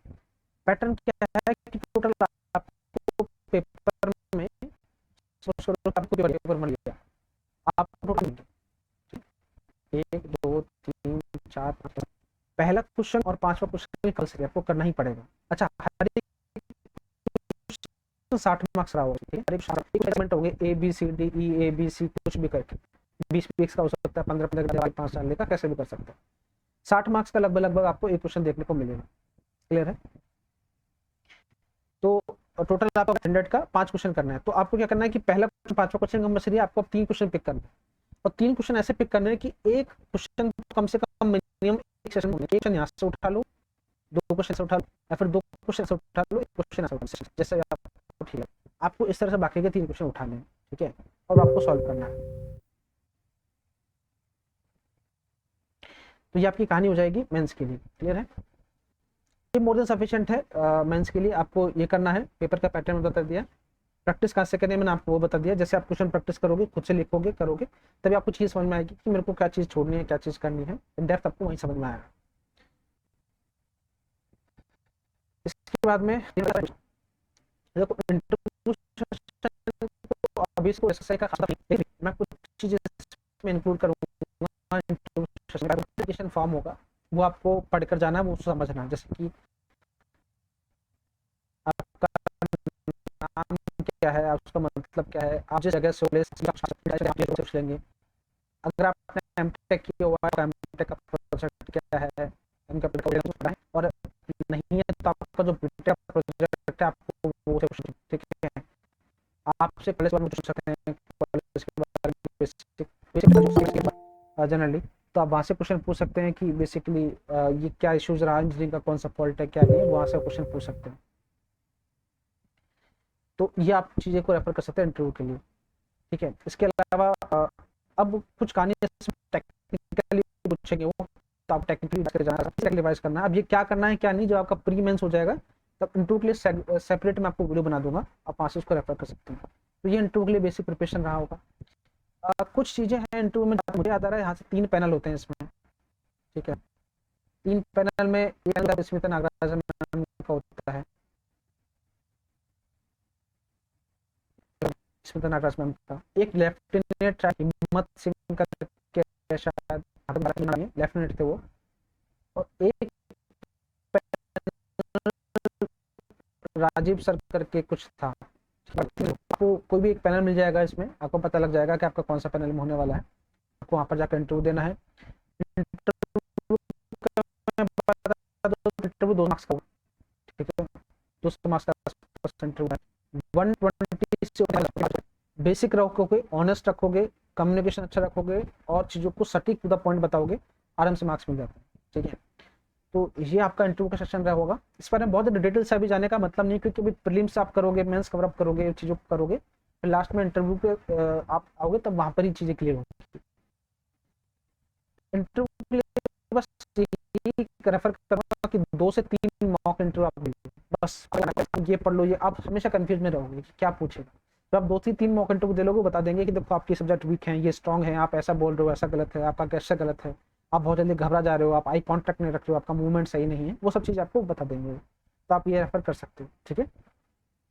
पैटर्न क्या है कि टोटल आपको पेपर में आपको पेपर मिल गया, आप टोटल 1 2 3 4 5 पहला क्वेश्चन और 5वां क्वेश्चन कंपल्सरी आपको करना ही पड़ेगा। अच्छा, हर एक 60 मार्क्स रहा होगा, ठीक है, हर एक सेगमेंट होंगे A B C D E A B C, कुछ भी करके 20 पीक्स का हो सकता है, 15 5 साल का, कैसे भी कर सकते हैं। 60 मार्क्स का लगभग आपको एक क्वेश्चन देखने को मिलेगा। क्लियर है? तो टोटल आपको 100 का 5 क्वेश्चन करना है। तो आपको क्या करना है कि पहला 5वां क्वेश्चन कंपल्सरी है, आपको 3 क्वेश्चन पिक करना है, और 3 क्वेश्चन ऐसे पिक करने हैं कि एक क्वेश्चन कम से कम मिनिमम एक सेशन में, एक क्वेश्चन यहाँ से उठा लो, 2 क्वेश्चन से उठा लो, या फिर 2 क्वेश्चन से उठा लो, 1 क्वेश्चन से उठा लो, जैसे आपको ठीक है। आपको इस तरह से बाकी के 3 क्वेश्चन उठाने हैं, ठीक है, और आपको सॉल्व करना है। तो ये आपकी कहानी हो जाएगी मेंस के लिए। क्लियर है? ये मोर देन सफिशिएंट है मेंस के लिए। आपको ये करना है, पेपर का पैटर्न बता दिया, प्रैक्टिस कहाँ से करनी है मैंने आपको वो बता दिया। जैसे आप क्वेश्चन प्रैक्टिस करोगे, खुद से लिखोगे, करोगे, तभी आपको चीज़ समझ में आएगी कि मेरे को क्या चीज़ छोड़नी है, क्या चीज़ करनी है। इन डेप्थ आपको वहीं समझ में आएगा। इसके बाद में देखो, इंटरव्यू अभी इसको एसएसआई का खासा मैं कुछ चीज़ें इसमें इंक्लूड करूँगा। एप्लीकेशन फॉर्म होगा, वो आपको पढ़कर जाना है, वो समझना है। जैसे कि आपका नाम क्या है, उसका मतलब क्या है, आप जिस जगह से लेंगे। अगर आपने एमटेक किया हुआ है, एमटेक का प्रोजेक्ट क्या है, और नहीं है तो आपका जो बीटेक प्रोजेक्ट है आपको वो ठीक है, आपसे कॉलेज वाले पूछ सकते हैं, कॉलेज के बारे में जनरली, तो आप वहाँ से क्वेश्चन पूछ सकते हैं कि बेसिकली ये क्या इश्यूज रहा, इंजीनियरिंग का कौन सा फॉल्ट है, क्या नहीं है, वहाँ से क्वेश्चन पूछ सकते हैं। तो ये आप चीज़ें को रेफर कर सकते हैं इंटरव्यू के लिए। ठीक है, इसके अलावा अब कुछ कहानी टेक्निकली पूछेंगे वो, तो आप टेक्निकली रिवाइज करना है। अब ये क्या करना है क्या नहीं, जो आपका प्री मेंस हो जाएगा तब इंटरव्यू के लिए सेपरेट मैं आपको वीडियो बना दूंगा, आप वहाँ से उसको रेफर कर सकते हैं। तो ये इंटरव्यू के लिए बेसिक प्रिपरेशन रहा होगा। कुछ चीज़ें हैं इंटरव्यू में, मुझे याद आ रहा है यहाँ से 3 पैनल होते हैं इसमें। ठीक है, 3 पैनल में स्मिता नागराजन मैम का होता है, स्मिता नागराज मैम का। एक लेफ्टिनेंट हिम्मत सिंह का शायद लेफ्टिनेंट थे वो, और एक राजीव सर करके कुछ था। आपको कोई भी एक पैनल मिल जाएगा, इसमें आपको पता लग जाएगा कि आपका कौन सा पैनल में होने वाला है। आपको वहाँ पर जाकर इंटरव्यू देना है। इंटरव्यू 2 मार्क्स का, ठीक है, 200 मार्क्स का इंटरव्यू है। 120 से बेसिक रखोगे, ऑनेस्ट रखोगे, कम्युनिकेशन अच्छा रखोगे, और चीज़ों को सटीक टू द पॉइंट बताओगे, आराम से मार्क्स मिल जाते हैं। ठीक है, तो ये आपका इंटरव्यू का सेशन रहा होगा। इस बारे में बहुत डिटेल से अभी जाने का मतलब नहीं, क्योंकि अभी प्रीलिम्स आप करोगे, मेंस कवर अप करोगे, चीज़ों को करोगे, फिर लास्ट में इंटरव्यू पे आप आओगे, तब वहाँ पर ही चीज़ें क्लियर होंगी। इंटरव्यू के लिए बस यही रेफर करूँगा कि 2 से 3 मॉक इंटरव्यू आप दीजिए, बस ये पढ़ लो। ये आप हमेशा कंफ्यूज में रहोगे कि क्या पूछेगा। तो आप 2 से 3 मॉक इंटरव्यू दे लोगे, बता देंगे कि देखो आपके सब्जेक्ट वीक हैं, ये स्ट्रॉन्ग है, आप ऐसा बोल रहे हो, ऐसा गलत है, आपका कैसे गलत है, आप बहुत जल्दी घबरा जा रहे हो, आप आई कॉन्टैक्ट नहीं रख रहे हो, आपका मूवमेंट सही नहीं है, वो सब चीज़ आपको बता देंगे। तो आप ये रेफर कर सकते हो। ठीक है,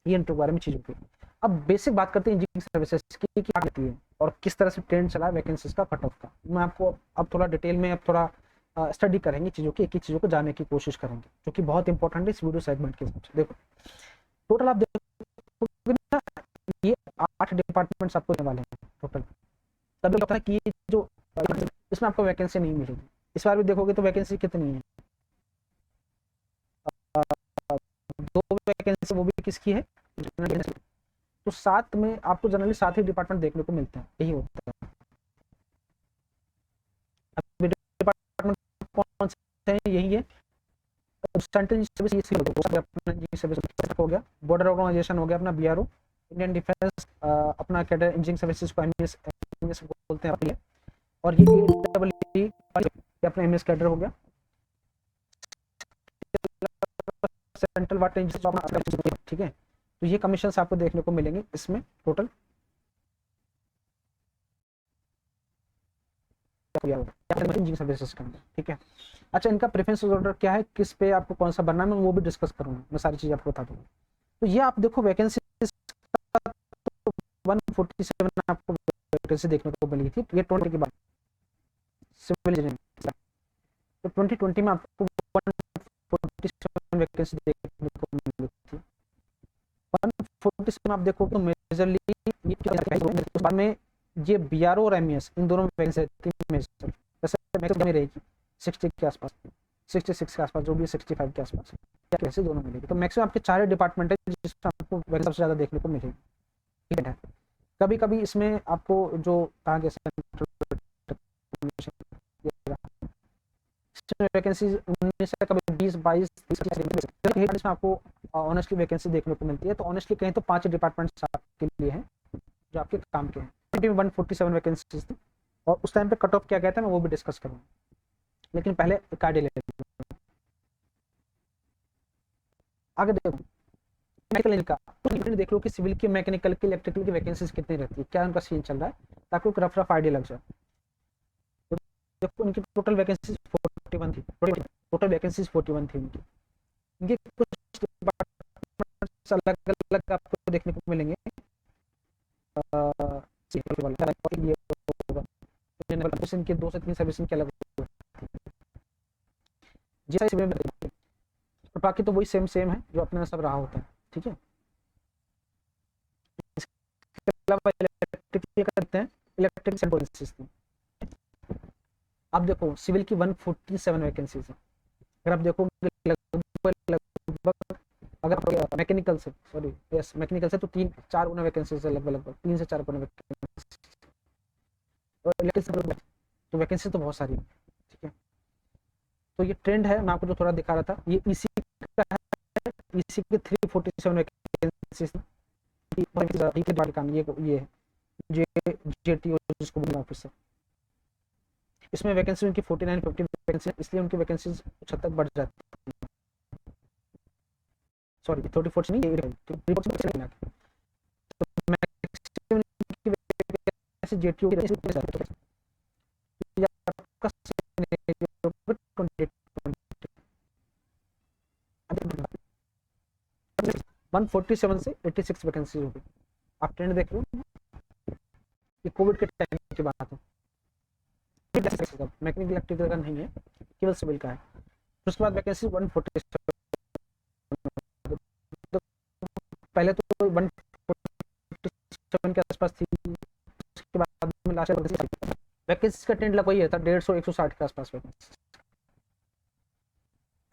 ये इंटरव्यू के बारे में चीज़ों की। अब बेसिक बात करते हैं इंजीनियरिंग सर्विसेज की, क्या होती है और किस तरह से ट्रेंड चला है वैकेंसीज का, कट ऑफ का। मैं आपको अब थोड़ा डिटेल में, अब थोड़ा स्टडी करेंगे चीज़ों की, एक एक चीज़ों को जानने की कोशिश करेंगे, जो कि बहुत इंपॉर्टेंट है इस वीडियो सेगमेंट के हिसाब से। देखो, टोटल आप देखोगे ना, ये 8 डिपार्टमेंट्स आपको देने वाले हैं टोटल। तभी होता है कि ये जो इसमें आपको वैकेंसी नहीं मिलेगी। इस बार भी देखोगे तो वैकेंसी कितनी है, 2 वैकेंसी, वो भी किसकी है, तो 7 में आपको जनरली 7 ही डिपार्टमेंट देखने को मिलते हैं, यही होता है। डिपार्टमेंट कौन से हैं, यही है, सेंट्रल सर्विस हो गया, बॉर्डर ऑर्गेनाइजेशन हो गया अपना बीआरओ, इंडियन डिफेंस अपना कैडर इंजीनियरिंग सर्विसेज को एमईएस बोलते हैं, और ये EEE अपना एमएस कैडर हो गया, सेंट्रल वाटर इंजीनियर, ठीक है। तो ये कमीशन आपको देखने को मिलेंगे इसमें टोटल सर्विस सिस्टम, ठीक है। अच्छा, इनका प्रेफरेंस ऑर्डर क्या है, किस पे आपको कौन सा भरना है, मैं वो भी डिस्कस करूंगा, मैं सारी चीज़ आपको बता दूंगा। तो ये आप देखो वैकेंसी 147 आपको वैकेंसी देखने को मिली थी, ये 20 की बात, सिविल इंजीनियरिंग। तो 2020 में आपको 147 वैकेंसी देखने को मिली थी। 147 आप देखो तो मेजरली बाद में ये बीआरओ और एमईएस इन दोनों में वैकेंसी रहती है, जैसे में रहेगी 60 के आसपास, 66 के आसपास, जो भी 65 के आसपास वैसे दोनों मिलेगी। तो मैक्सिमम आपके 4 डिपार्टमेंट है जिसमें आपको वैकेंसी सबसे ज़्यादा देखने को मिलेगी, ठीक है। कभी कभी इसमें आपको जो कहा गया वैकेंसी 19 से कभी 20, 22, 30 में आपको ऑनेस्टली वैकेंसी देखने को मिलती है। तो ऑनेस्टली कहें तो 5 डिपार्टमेंट्स आपके लिए हैं जो आपके काम के हैं। 147 वैकेंसीज थी और उस टाइम पे कट ऑफ क्या कहता है मैं वो भी डिस्कस करूँगा, लेकिन पहले एक आइडिया ले लेते हैं। आगे देखो मैकेनिकल का, तो देख लो कि सिविल की, मैकेनिकल की, इलेक्ट्रिकल की वैकेंसीज कितनी रहती है, क्या उनका सीन चल रहा है, ताकि एक रफ आइडिया लग जाए। तो देखो उनकी टोटल वैकेंसीज 41 थी, टोटल वैकेंसीज 41 थी उनकी। इनके कुछ डिपार्टमेंट्स अलग अलग आपको देखने को मिलेंगे, इनके 2 से 3 सर्विस के अलग, और बाकी तो वही सेम सेम है जो अपने सब रहा होता है, ठीक है। इसके अलावा इलेक्ट्रिकल करते हैं, इलेक्ट्रिकल सर्विसेज। आप देखो सिविल की 147 वैकेंसीज है। अगर आप देखोगे लगभग अगर मैकेनिकल से, सॉरी यस मैकेनिकल से, तो 3-4 गुना वैकेंसीज है, लगभग 3 से 4 गुना वैकेंसी, और इलेक्ट्रिकल तो वैकेंसी तो बहुत सारी है, ठीक है। तो ये ट्रेंड है, मैं आपको जो थोड़ा दिखा रहा था, ये ईसी का है, ईसी के 347 वैकेंसीज काम, ये जे जेटीओ जिसको बोलते हैं ऑफिसर, इसमें वैकेंसी उनकी 49, 50 वैकेंसी, इसलिए उनकी वैकेंसी कुछ हद तक बढ़ जाती है। सॉरी 34 नहीं, तो मैक्सिमम की वैकेंसी जेटीओ की आपका 147 से 86 वैकेंसी होगी। आप ट्रेंड देख रहे हो, ये कोविड के टाइम की बात है, मैकेनिकल इलेक्ट्रिकल का नहीं है, केवल सिविल का है। उसके बाद वैकेंसी 147, पहले तो 147 के आसपास थी, उसके बाद में लास्ट वैकेंसी का ट्रेंड वही है था, 150-160 के आसपास वैकेंसी।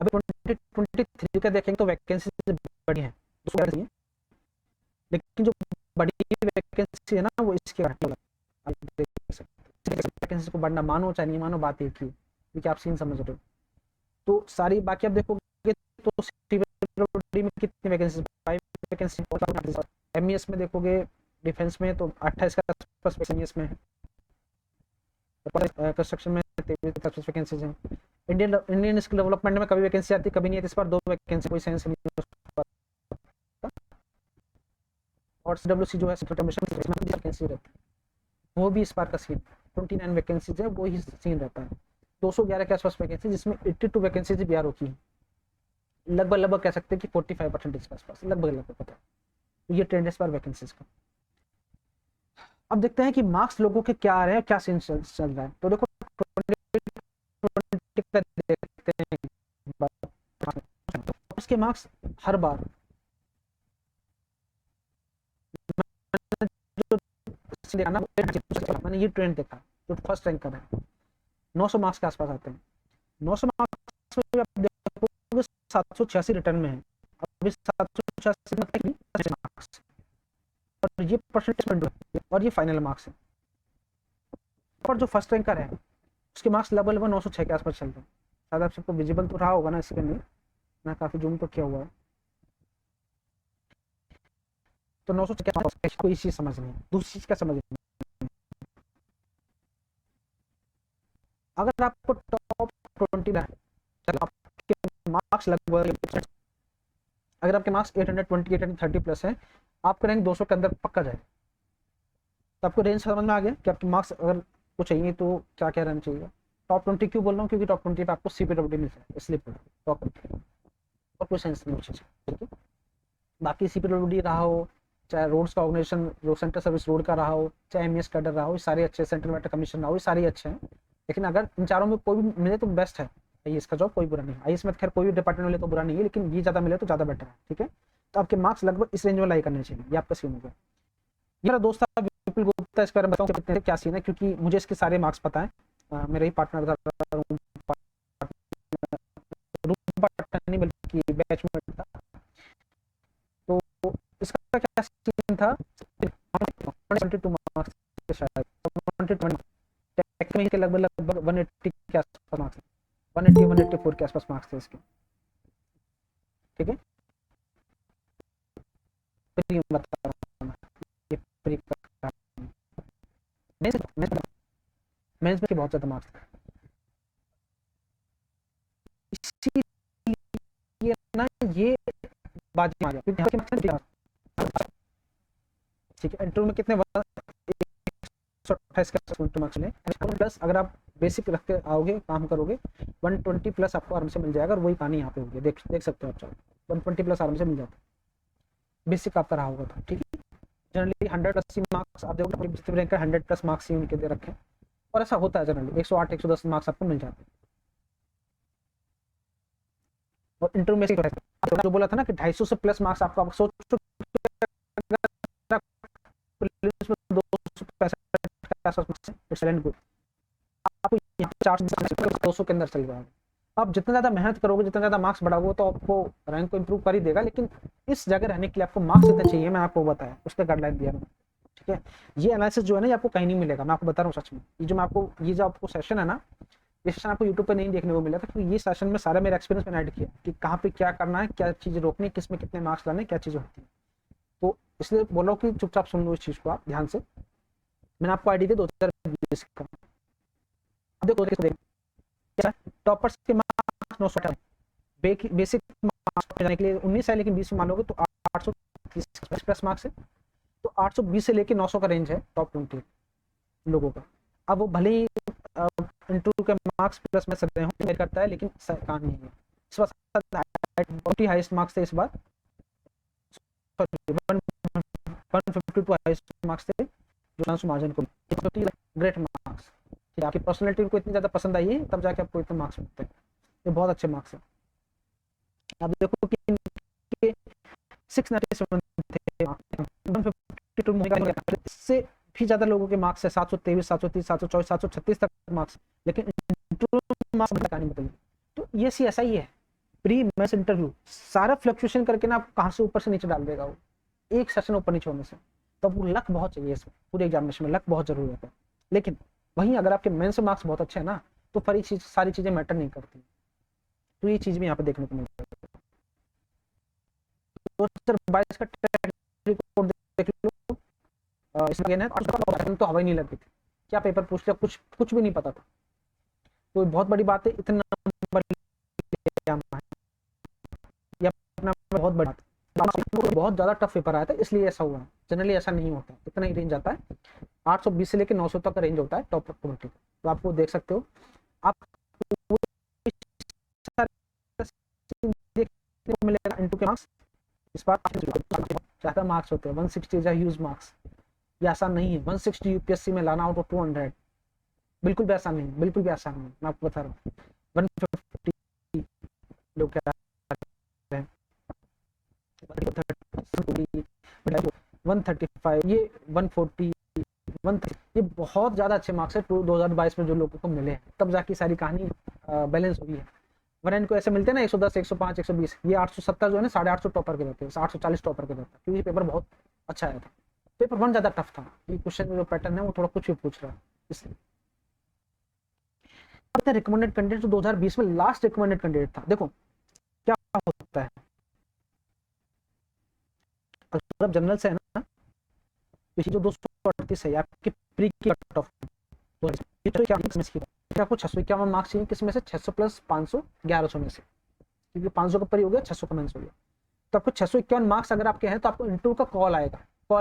अभी 2023 का देखेंगे तो वैकेंसी बड़ी है, लेकिन जो बड़ी वैकेंसी है ना वो इसके वैकेंसी को बढ़ना, मानो चाहे नहीं मानो, बात एक ही, क्योंकि आप सीन समझ रहे हो। तो सारी बाकी आप देखोगे तो में कितनी वैकेंसी, 5 वैकेंसी। एमईएस में देखोगे, डिफेंस में तो 28 के आसपास एमईएस में है, कंस्ट्रक्शन में 23 वैकेंसीज हैं। इंडियन स्किल डेवलपमेंट में कभी वैकेंसी आती कभी नहीं आती, इस बार 2 वैकेंसी, कोई सेंस नहीं। और सीडब्ल्यूसी जो है सेंट्रल कमीशन वैकेंसी रहती है, वो भी इस बार का सीन 29 वैकेंसीज है, वो ही सीन रहता है। 211 के आसपास वैकेंसी, जिसमें 82 वैकेंसीज बिहार की है, लगभग कह सकते हैं कि 45% के आसपास, लगभग पता है। तो ये ट्रेंड है इस बार वैकेंसीज का। अब देखते हैं कि मार्क्स लोगों के क्या आ रहे हैं, क्या सीन चल रहा है। तो देखो देखते हैं उसके मार्क्स हर बार मैंने ये ट्रेंड देखा, जो फर्स्ट रैंक कर रहे हैं 900 मार्क्स के आसपास आते हैं। 900 मार्क्स में आप देखोगे 786 रिटर्न में है, अभी 786 मार्क्स, और ये परसेंटेज और ये फाइनल मार्क्स है। और जो फर्स्ट रैंकर है उसके मार्क्स लगभग 906 के आसपास चल रहे हैं। शायद आप सबको विजिबल तो रहा होगा ना स्क्रीन में, मैं काफी जूम तो किया हुआ है। तो 900 कोई चीज समझ नहीं, दूसरी चीज का समझ नहीं। 900 मार्क्स में आप देखोगे 786 रिटर्न में है, अभी 786 मार्क्स है, और ये फाइनल मार्क्स है। 906 के आसपास चल रहे हैं। शायद आप सबको विजिबल तो रहा होगा ना स्क्रीन में, मैं काफी जूम तो किया हुआ है। तो 900 की अगर आपको टॉप 20 में आपके मार्क्स लगभग, अगर आपके मार्क्स 820 830 प्लस है, आपका रैंक 200 के अंदर पक्का जाए। तो आपको रेंज समझ में आ गया कि आपके मार्क्स अगर को चाहिए तो क्या क्या रहना चाहिए। टॉप 20 क्यों बोल रहा हूँ, क्योंकि टॉप 20 पे आपको सीपीडब्ल्यूडी मिलता है, इसलिए बोल रहा हूँ टॉप 20, और कोई सेंस नहीं चीज़, ठीक है। बाकी सीपीडब्ल्यूडी रहा हो, चाहे रोड्स का organisation, road centre service road का रहा हो, चाहे एमईएस कैडर रहा हो, ये सारे अच्छे, सेंट्रल मेट्रो कमीशन रहा हो, ये सारे अच्छे हैं। लेकिन अगर इन चारों में कोई भी मिले तो बेस्ट है। आईएएस का जॉब कोई बुरा नहीं, आईएएस में खैर कोई भी डिपार्टमेंट मिले तो बुरा नहीं है, लेकिन ये ज़्यादा मिले तो ज़्यादा बेटर है, ठीक है। तो आपके मार्क्स लगभग इस रेंज में लाई करने चाहिए, ये आपका सीन हो गया। मेरा दोस्त था विपुल गुप्ता, इसके बारे में बताऊँ कितने क्या सीन है, क्योंकि मुझे इसके सारे मार्क्स पता है। मेरा ही पार्टनर था, रूम पार्टनर नहीं बल्कि बैचमेट था। तो इसका क्या सीन था, 122 मार्क्स के शायद, 120 टेक में के लगभग लगभग 180 के आसपास मार्क्स, 180 184 के आसपास मार्क्स थे इसके, ठीक है। प्री बता रहा हूँ, ये प्री का मेंस में बहुत ज्यादा मार्क्स थे, इसीलिए ना ये बाजी आ गया, क्योंकि यहाँ के मार्क्स, ठीक है। इंटरव्यू में कितने 128 का इंटरव्यू मार्क्स मिले, प्लस अगर आप बेसिक रख के आओगे, काम करोगे, 120 प्लस आपको आराम से मिल जाएगा। और वही कहानी यहाँ पे होगी, देख सकते हो आप, चलो 120 प्लस आराम से मिल जाता है, बेसिक आपका रहा होगा तो, ठीक है। जनरली 180 मार्क्स आप देखोगे जितने रैंक 100 प्लस मार्क्स ही उनके दे रखे हैं, और ऐसा होता है जनरली 108 110 मार्क्स आपको मिल जाते हैं। और इंटरव्यू में जो बोला था ना कि 250 से प्लस मार्क्स आपको, आप सोचो 265 आपको यहाँ 200 के अंदर चल रहा है। आप जितना ज्यादा मेहनत करोगे, जितना ज्यादा मार्क्स बढ़ाओगे, तो आपको रैंक को इंप्रूव कर ही देगा। लेकिन इस जगह रहने के लिए आपको मार्क्स कितने चाहिए, मैं आपको बताया, उस पर गाइडलाइन दिया मैंने, ठीक है। ये एनालिसिस जो है ना, ये आपको कहीं नहीं मिलेगा, मैं आपको बता रहा हूँ सच में। ये जो आपको सेशन है ना, ये सेशन आपको यूट्यूब पे नहीं देखने को मिला था, क्योंकि ये सेशन में सारा मेरा एक्सपीरियंस मैंने ऐड किया कि कहाँ पे क्या करना है, क्या चीज़ रोकनी है, किस में कितने मार्क्स लाने, क्या चीज़ें होती है। तो इसलिए बोल रहा हूँ कि चुपचाप सुन लो इस चीज़ को आप ध्यान से। मैंने आपको आईडी दी 2020 का, देखो टॉपर्स के मार्क्स 900 बेसिक मार्क्स जाने के लिए 19 है, लेकिन 20 में मान लोगे तो 830 प्लस मार्क्स है। तो 820 से लेके 900 का रेंज है टॉप 20 लोगों का। अब वो भले ही इंटरव्यू के मार्क्स प्लस में सकते हो करता है, लेकिन कहानी है इस बार हाईएस्ट मार्क्स थे इस बार, 152 हाईएस्ट मार्क्स थे जो मार्जिन को, ग्रेट मार्क्स। आपकी पर्सनैलिटी को इतनी ज्यादा पसंद आई है, तब जाके आपको इतने मार्क्स मिलते हैं, ये बहुत अच्छे मार्क्स हैं। अब देखो कि 697 थे, 152 इससे भी ज्यादा लोगों के मार्क्स है, 723 730 724 736 तक मार्क्स, लेकिन मार्क्स कहानी बदली। तो ये सी ऐसा ही है, प्री मेंस इंटरव्यू सारा फ्लक्चुएशन करके ना कहां से ऊपर से नीचे डाल देगा वो, एक सेशन ऊपर नीचे होने से। तो वो लक बहुत चाहिए इसमें, पूरे एग्जामिनेशन में लक बहुत जरूरी होता है। लेकिन वहीं अगर आपके मेंस मार्क्स बहुत अच्छे हैं ना, तो फिर सारी चीजें मैटर नहीं करती। तो ये चीज भी यहाँ पे देखने को मिलता है। 2022 का रिपोर्ट देख लो, इसमें है तो हवा ही नहीं लगी थी, क्या पेपर पूछ लिया, कुछ भी नहीं पता था। तो बहुत बड़ी बात है, इतना नंबर बहुत बड़ी बात है, बहुत ज्यादा टफ पेपर आया था, इसलिए ऐसा हुआ। जनरली ऐसा नहीं होता, इतना ही रेंज आता है, 820 से लेकर 900 तक का रेंज होता है टॉप 20। तो आपको देख सकते हो, आप मिलेगा इंटू के मार्क्स इस बार ज्यादा मार्क्स होते हैं, 160 इज अ ह्यूज मार्क्स। ये आसान नहीं है 160 यूपीएससी में लाना आउट ऑफ 200, बिल्कुल भी आसान नहीं, बिल्कुल भी आसान नहीं, मैं आपको बता रहा हूँ। 150 लोग क्या हैं, 135, ये 140, 130, ये बहुत ज्यादा अच्छे मार्क्स है 2022 में जो लोगों को मिले हैं, तब जाके सारी कहानी बैलेंस हुई है। वरना इनको ऐसे मिलते हैं ना 110 105 120, ये 870 जो है ना 850 टॉपर के रहते हैं, 840 टॉपर के रहते हैं, क्योंकि पेपर बहुत अच्छा आया था। पेपर 1 ज्यादा टफ था, ये क्वेश्चन में जो पैटर्न है वो थोड़ा कुछ भी पूछ रहा है, इसलिए रिकमेंडेड कैंडिडेट जो 2020 में लास्ट रिकमेंडेड कैंडिडेट था। देखो क्या होता है, अगर जनरल से है ना, तो जो 238 है आपके प्री की कट ऑफ, आपको 651 मार्क्स चाहिए, किसमें से 600 प्लस 500 1100 में से, क्योंकि 500 का परी हो गया, 600 का मेंस हो गया। तो आपको 651 मार्क्स अगर आपके हैं तो आपको इंटरव्यू का कॉल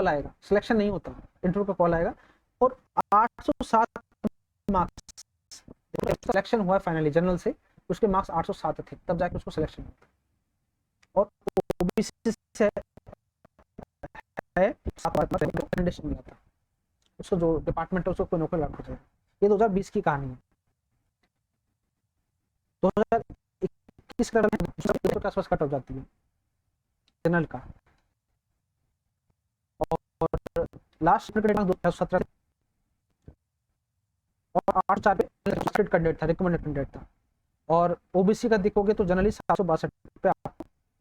आएगा, सिलेक्शन नहीं होता, इंटरव्यू का कॉल आएगा। और 807 मार्क्स सिलेक्शन हुआ फाइनली जनरल से, उसके मार्क्स 807 थे, तब जाके उसको सिलेक्शन हुआ। और ओबीसी से है रिकमेंडेशन मिला था उसको, जो डिपार्टमेंट है उसको कोई नौकरी लगा हो जाएगा। ये 2020 की कहानी है। 2021 का के आसपास कट हो जाती है जनरल का। और लास्ट 2017 और 8/4 पे कैंडिडेट था, रिकमेंडेड कैंडिडेट था। और ओबीसी का देखोगे तो जनरली 762 पे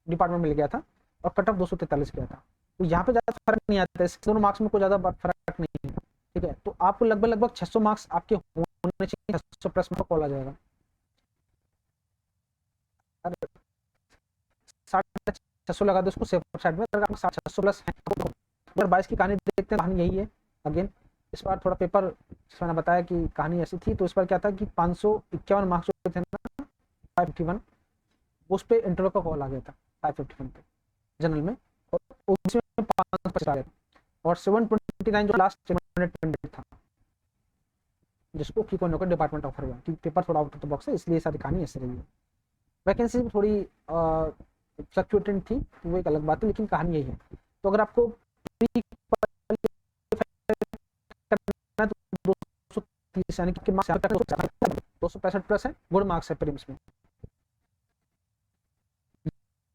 डिपार्टमेंट मिल गया था, और कट ऑफ 243 गया था। तो यहाँ पे ज्यादा फर्क नहीं आता है, दोनों मार्क्स में कोई ज्यादा फर्क नहीं है, ठीक है। तो आपको लगभग 600 मार्क्स आपके होने चाहिए, 600 प्लस में कॉल आ जाएगा। 650 लगा दो उसको सेफ साइड में, अगर 600 प्लस है। 2022 की कहानी देखते हैं, कहानी यही है अगेन। इस बार थोड़ा पेपर मैंने बताया कि कहानी ऐसी थी, तो इस बार क्या था कि 551 मार्क्स जो थे ना, 551, उस पे इंटरव्यू का कॉल आ गया था 551 पे जनरल में, और ओबीसी में 550 आ गया था। और 729 जो लास्ट कैंडिडेट था जिसको की कोई नौकरी डिपार्टमेंट ऑफर हुआ, क्योंकि पेपर थोड़ा आउट ऑफ द बॉक्स है, इसलिए सारी कहानी ऐसे रही है। वैकेंसी भी थोड़ी फ्लक्चुएटेड थी, तो वो एक अलग बात है, लेकिन कहानी यही है। तो अगर आपको करना है तो 230 यानी कि मार्क्स 265 प्लस है, गुड मार्क्स है प्रीलिम्स में।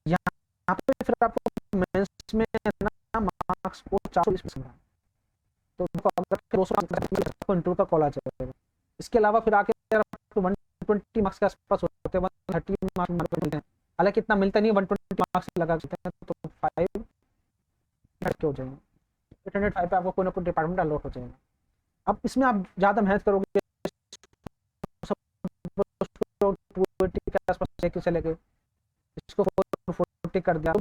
यहाँ पे फिर आपको मेंस में ना मार्क्स को 420 मिला, तो अगर 200 इंटरव्यू का कॉल आ जाएगा। इसके अलावा फिर आके आपको 120 मार्क्स के आसपास होते हैं, 130 मार्क्स मिलते हैं, हालांकि इतना मिलता नहीं है, 120 मार्क्स लगा सकते हैं तो 5 हो जाएंगे, 805 पे आपको कोई ना कोई डिपार्टमेंट अलॉट हो जाएगा। अब इसमें आप ज्यादा मेहनत करोगे, के आसपास लेके चले गए, इसको 440 कर दिया।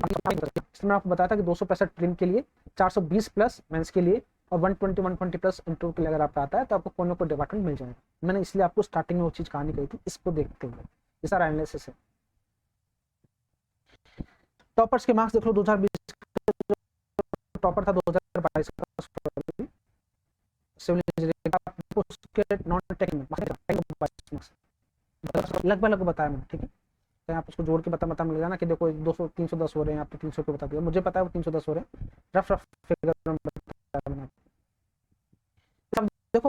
इसमें आपको बताया था कि 265 प्रीलिम के लिए, 420 प्लस मेंस के लिए, और 120 प्लस इंटरव्यू के लिए अगर आपका आता है तो आपको कोई ना कोई डिपार्टमेंट मिल जाएगा। मैंने इसलिए आपको स्टार्टिंग में वो चीज कहानी कही थी, इसको देखते हुए ये सारा एनालिसिस है। टॉपर्स के मार्क्स देख लो, 2020 टॉपर था 2022 का सिविल इंजीनियरिंग, नॉन टेक्निकल लगभग बताया मैंने, ठीक है। तो आप उसको जोड़ के बता मिल जाना कि देखो 200 310 हो रहे हैं, आपने 300 को बता दिया, मुझे पता है वो 310 हो रहे हैं, रफ फिगर में देखो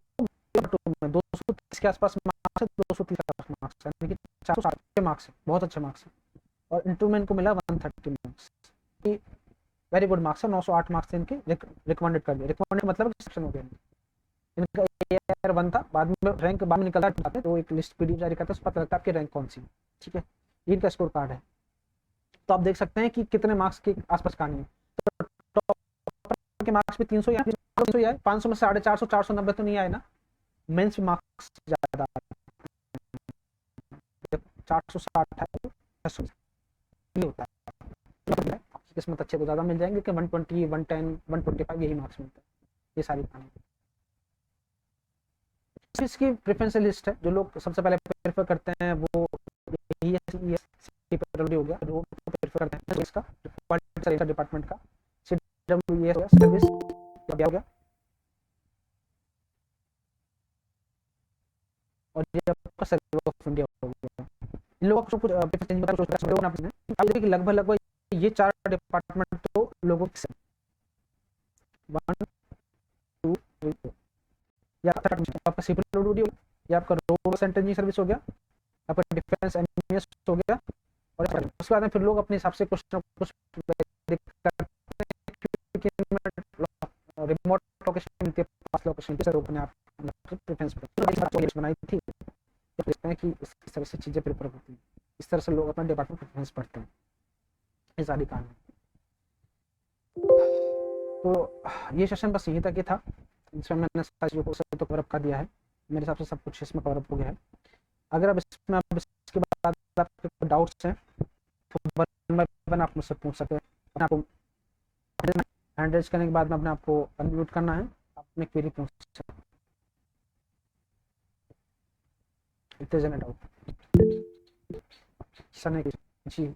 230 के आसपास मार्क्स है, 230 के आसपास मार्क्स है, यानी कि 460 मार्क्स है, बहुत अच्छे मार्क्स है। और इंटरव्यू को मिला 130 मार्क्स, वेरी गुड मार्क्स है। 908 मार्क्स इनके रिकमेंडेड कर दिए, रिकमेंडेड मतलब सिलेक्शन हो गया इनका। ईयर 1 था, बाद में रैंक बाद में निकलता है, तो एक लिस्ट पीडीएफ जारी करता है, उसको पता लगता है आपकी रैंक कौन सी, ठीक है। इनका स्कोर कार्ड है, तो आप देख सकते हैं कि कितने मार्क्स के आसपास कहानी है। तो टॉपर के मार्क्स भी 300 या 500 में 450, 490 तो नहीं आए ना, मेंस मार्क्स ज्यादा 460 है, 600 होता है। आपकी किस्मत अच्छे तो ज्यादा मिल जाएंगे कि 120 110 125 यही मार्क्स मिलता है, ये सारी कहानी। इसकी प्रेफरेंशियल लिस्ट है, जो लोग सबसे पहले प्रेफर करते हैं वो यही है, हो गया, जो प्रेफर करते हैं इसका क्वालिटी डिपार्टमेंट का, सीडब्ल्यूएस हो गया, सर्विस हो गया, और ये आपका सर्वे ऑफ इंडिया हो गया। इन लोगों को कुछ लगभग ये 4 डिपार्टमेंट तो लोगों के 1 2 3 4, या आपका सिविल ड्यूटी हो गया, या आपका रोड सेंटर सर्विस हो गया, आपका डिफेंस एमएस हो गया, और उसके बाद में फिर लोग अपने हिसाब से कुछ ना कुछ रिमोट लोकेशन मिलती है, पास लोकेशन की सर अपने आप प्रेफरेंस बनाई थी, देखते हैं कि इस तरह से चीजें प्रिपेयर होती हैं, इस तरह से लोग अपना डिपार्टमेंट प्रेफरेंस पढ़ते हैं, ये सारी कहानी। तो ये सेशन बस यही तक ही था, इसमें मैंने सारी चीजों को तो कवर अप कर दिया है, मेरे हिसाब से सब कुछ इसमें कवर अप हो गया है। अगर अब इसमें आप इसके बाद आपके डाउट्स हैं तो वन बाय वन आप मुझसे पूछ सकते हैं। आपको हैंड रेज करने के बाद में अपने आपको अनम्यूट करना है, आप अपने क्वेरी पूछ सकते हैं। If there is any doubt. सने जी,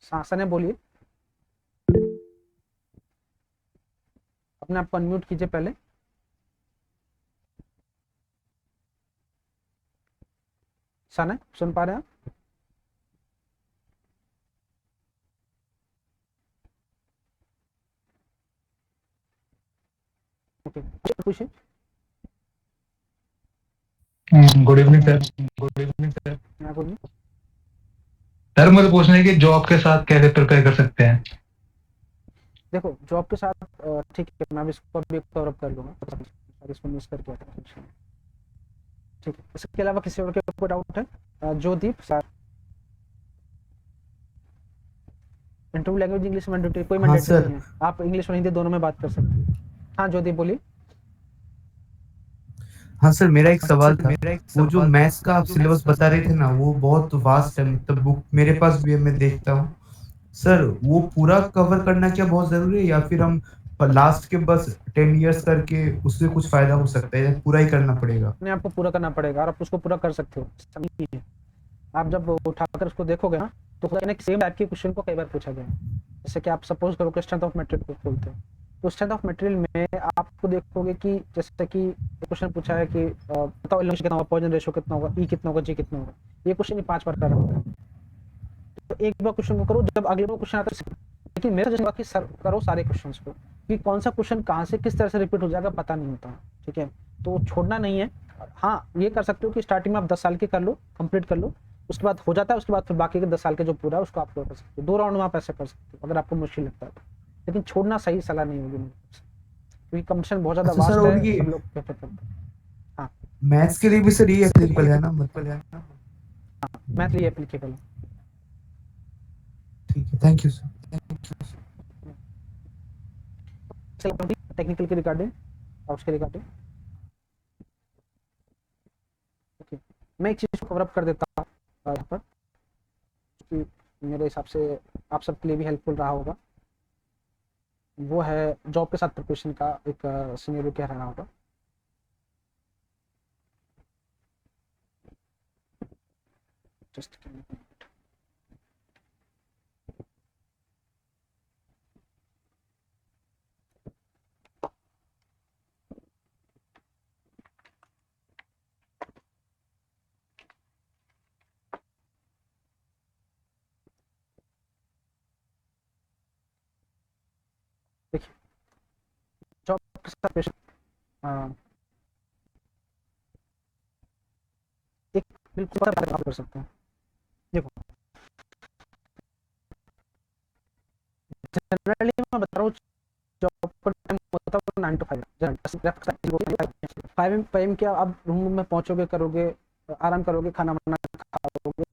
सने बोलिए, अपने आप को अनम्यूट कीजिए पहले। सने सुन पा रहे हैं आप? ओके, पूछिए। Good evening sir. Good evening sir. बोलिए। सर मुझे पूछना है कि जॉब के साथ कैसे प्रिपेयर कर सकते हैं? देखो जॉब के साथ ठीक है, मैं इसको भी कवर अप कर लूंगा, इसको मिस करके आता हूँ। ठीक है, इसके अलावा किसी और के कोई डाउट है? Jyodeep sir, interview language English mandatory, कोई हाँ मैंडेटरी सर। नहीं है, आप इंग्लिश और हिंदी दोनों में बात कर सकते हैं। हाँ ज्योदीप बोलिए। हाँ सर, मेरा एक सवाल था। मेरा एक वो जो सवाल था, मैथ्स का आप जो सिलेबस मैथ्स का बता रहे थे ना, वो बहुत वास्ट है, मतलब बुक मेरे पास भी है, मैं देखता हूँ। सर वो पूरा कवर करना क्या बहुत जरूरी है, या फिर हम लास्ट के बस 10 इयर्स करके उससे कुछ फायदा हो सकता है, या पूरा ही करना पड़ेगा? अपने आपको पूरा करना पड़ेगा और आप उसको पूरा कर सकते हो, ऐसा नहीं है। आप जब उठाकर उसको देखोगे ना, तो सेम टाइप के क्वेश्चन को कई बार पूछा गया है। जैसे कि आप सपोज करो कि स्ट्रेंथ ऑफ मटेरियल को खोलते हैं, तो स्ट्रेंथ ऑफ मटेरियल में आपको देखोगे कि जैसे कि क्वेश्चन पूछा है कि बताओ एलिमिनेशन कितना होगा, पॉइजन रेशियो कितना होगा, ई कितना होगा, जी कितना होगा। ये क्वेश्चन ही 5 बार कर रहा है। तो एक बार क्वेश्चन को करो, जब अगले बार क्वेश्चन आता है, लेकिन मेरा सजेशन कि सर करो सारे क्वेश्चंस को, कि कौन सा क्वेश्चन कहाँ से किस तरह से रिपीट हो जाएगा पता नहीं होता। ठीक है, तो छोड़ना नहीं है। हाँ ये कर सकते हो कि स्टार्टिंग में आप 10 साल की कर लो, कंप्लीट कर लो, उसके बाद हो जाता है, उसके बाद फिर बाकी के 10 साल के जो पूरा है उसको आप कर सकते हो। 2 राउंड में आप ऐसे कर सकते हो अगर आपको मुश्किल लगता है तो, लेकिन छोड़ना सही सलाह नहीं होगी मेरी तरफ से, क्योंकि कंपटीशन बहुत ज़्यादा अच्छा सर, वास्ट और है, ये सब लोग प्रेफर करते हैं। हाँ, मैथ्स के लिए भी सर ये एप्लीकेबल है ना, मतलब? मैथ लिए एप्लीकेबल है। ठीक है, थैंक यू सर। टेक्निकल के रिगार्डिंग और उसके रिगार्डिंग ओके, मैं एक चीज़ को कवर अप कर देता हूँ यहाँ पर, कि मेरे हिसाब से आप सबके लिए भी हेल्पफुल रहा होगा। वो है जॉब के साथ प्रिपरेशन का एक सिनेरियो क्या रहना होगा। जस्ट देखिए, जॉब के साथ प्रिपरेशन एक बिल्कुल आप कर सकते हैं। देखो जनरली मैं बता रहा हूँ, जॉब का टाइम होता है 9 to 5, 5 क्या आप रूम में पहुंचोगे, करोगे, आराम करोगे, खाना वाना खाओगे,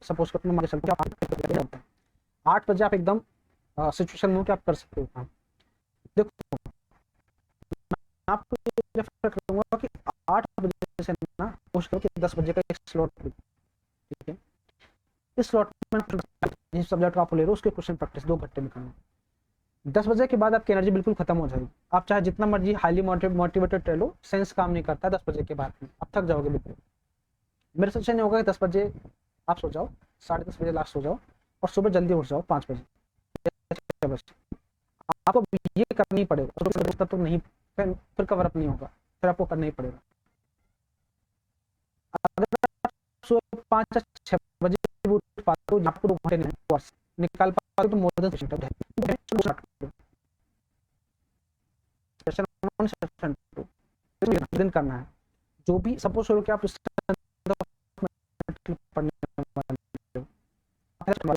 सपोज करो मान के चलते आप 8 बजे आप एकदम सिचुएशन में हो कि आप कर सकते हो काम। देखो मैं आपको ये रेफर करूंगा कि 8 बजे से ना कोशिश करो कि 10 बजे का एक स्लॉट, ठीक है, इस स्लॉट में जिस सब्जेक्ट का आप ले रहे हो उसके क्वेश्चन प्रैक्टिस 2 घंटे में करना। 10 बजे के बाद आपकी एनर्जी बिल्कुल खत्म हो जाएगी, आप चाहे जितना मर्जी हाईली मोटिवेटेड रह लो, सेंस काम नहीं करता 10 बजे के बाद में, आप थक जाओगे बिल्कुल। मेरा सजेशन नहीं होगा कि 10 बजे आप सो जाओ, 10:30 बजे लास्ट सो जाओ और सुबह जल्दी उठ जाओ 5 बजे। बस आपको ये करना ही पड़ेगा, तो नहीं फिर कवर अप नहीं होगा, फिर आपको करना ही पड़ेगा। अगर आप सुबह 5 या 6 बजे उठ पाते हो, आपको 2 घंटे निकाल पाते हो तो मोर देन सेशन 1 सेशन 2 दिन करना है। जो भी सपोज करो कि आप पढ़ने वाले हो,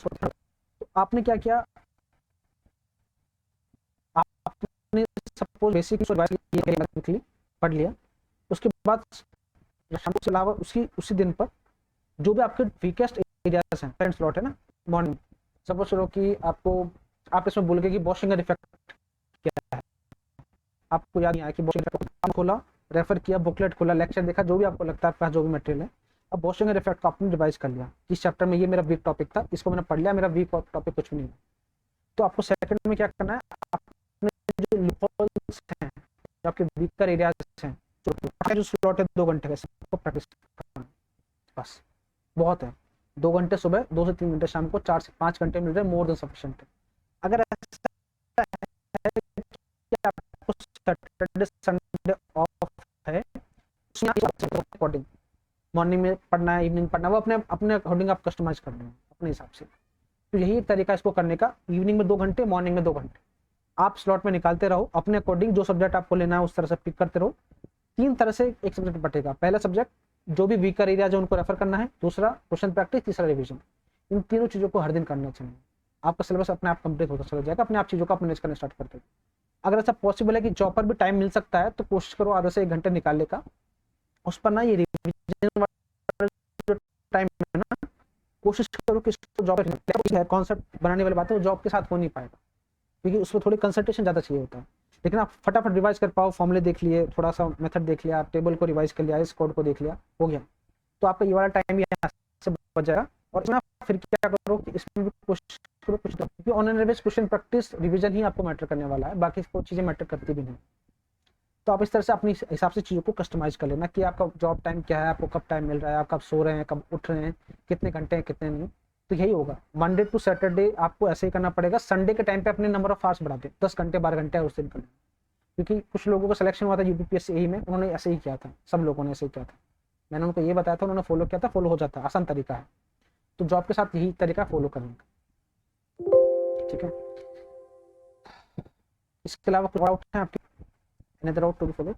तो आपने क्या किया, आपने सपोज बेसिक पढ़ लिया, उसके बाद शाम के अलावा उसी दिन पर जो भी आपके वीकेस्ट एरियाज हैं, करंट स्लॉट है ना, मॉर्निंग, सपोज करो कि आप इसमें बोलोगे कि बॉशिंगर इफेक्ट क्या है, आपको याद नहीं आया कि बॉशिंगर इफेक्ट खोला, रेफर किया, बुकलेट खोला, लेक्चर देखा, जो भी आपको लगता है आपका जो भी मटेरियल है, अब बॉशिंगर इफेक्ट को आपने रिवाइज कर लिया, इस चैप्टर में ये मेरा वीक टॉपिक था, इसको मैंने पढ़ लिया, मेरा वीक टॉपिक कुछ भी नहीं है। तो आपको सेकंड में क्या करना है, अपने जो लूपहोल्स हैं जो आपके वीकर एरियाज हैं, जो स्लॉट है 2 घंटे का, सबको प्रैक्टिस करना बस बहुत है। 2 घंटे सुबह, 2 से 3 घंटे शाम को, 4 से 5 घंटे मिल रहे हैं, मोर देन सफिशिएंट है। अगर ऐसा है कि आपको सैटरडे संडे ऑफ है, अकॉर्डिंग मॉर्निंग में पढ़ना है, इवनिंग पढ़ना है, वो अपने अपने अकॉर्डिंग आप कस्टमाइज कर लें अपने हिसाब से। तो यही एक तरीका है इसको करने का, इवनिंग में 2 घंटे, मॉर्निंग में 2 घंटे आप स्लॉट में निकालते रहो अपने अकॉर्डिंग, जो सब्जेक्ट आपको लेना है उस तरह से पिक करते रहो। 3 तरह से एक सब्जेक्ट बटेगा, पहला सब्जेक्ट जो भी वीकर एरिया जो उनको रेफर करना है, दूसरा क्वेश्चन प्रैक्टिस, तीसरा रिवीजन। इन तीनों चीजों को हर दिन करना चाहिए, आपका सिलेबस अपने आप कंप्लीट होता चला जाएगा, अपने आप चीजों को आप मैनेज करना स्टार्ट करते हो। अगर ऐसा पॉसिबल है कि जॉब पर भी टाइम मिल सकता है तो कोशिश करो आधा से 1 घंटे निकालने का, उस पर ना ये रिवीजन जो टाइम है ना, कोशिश करो कि इसको जॉब है कॉन्सेप्ट बनाने वाली बात है वो जॉब के साथ हो नहीं पाएगा, क्योंकि उसमें थोड़ी कंसंट्रेशन ज़्यादा चाहिए होता है। लेकिन आप फटाफट रिवाइज कर पाओ, फॉर्मूले देख लिए, थोड़ा सा मेथड देख लिया, टेबल को रिवाइज कर लिया, इस कोड को देख लिया, हो गया, तो आपका ये वाला टाइम यहाँ से बच जाएगा। और इसमें फिर क्या करो कि इसमें भी कोशिश करो कुछ, क्योंकि on an average question practice revision ही आपको मैटर करने वाला है, बाकी कोई चीज़ें मैटर करती भी नहीं। तो आप इस तरह से अपने हिसाब से चीज़ों को कस्टमाइज कर लेना कि आपका जॉब टाइम क्या है, आपको कब टाइम मिल रहा है, आप कब सो रहे हैं, कब उठ रहे हैं, कितने घंटे हैं, कितने नहीं। तो यही होगा, मंडे टू सैटरडे आपको ऐसे ही करना पड़ेगा। संडे के टाइम पे अपने नंबर ऑफ आवर्स बढ़ा दें, 10 घंटे 12 घंटे उस दिन करना, क्योंकि कुछ लोगों का सिलेक्शन हुआ था यूपीपीएससी में, उन्होंने ऐसे ही किया था, सब लोगों ने ऐसे ही किया था, मैंने उनको ये बताया था, उन्होंने फॉलो किया था, फॉलो हो जाता है, आसान तरीका है। तो जॉब के साथ यही तरीका फॉलो करने का, ठीक है। इसके अलावा कुछ आउट है आपके, another out to be follow?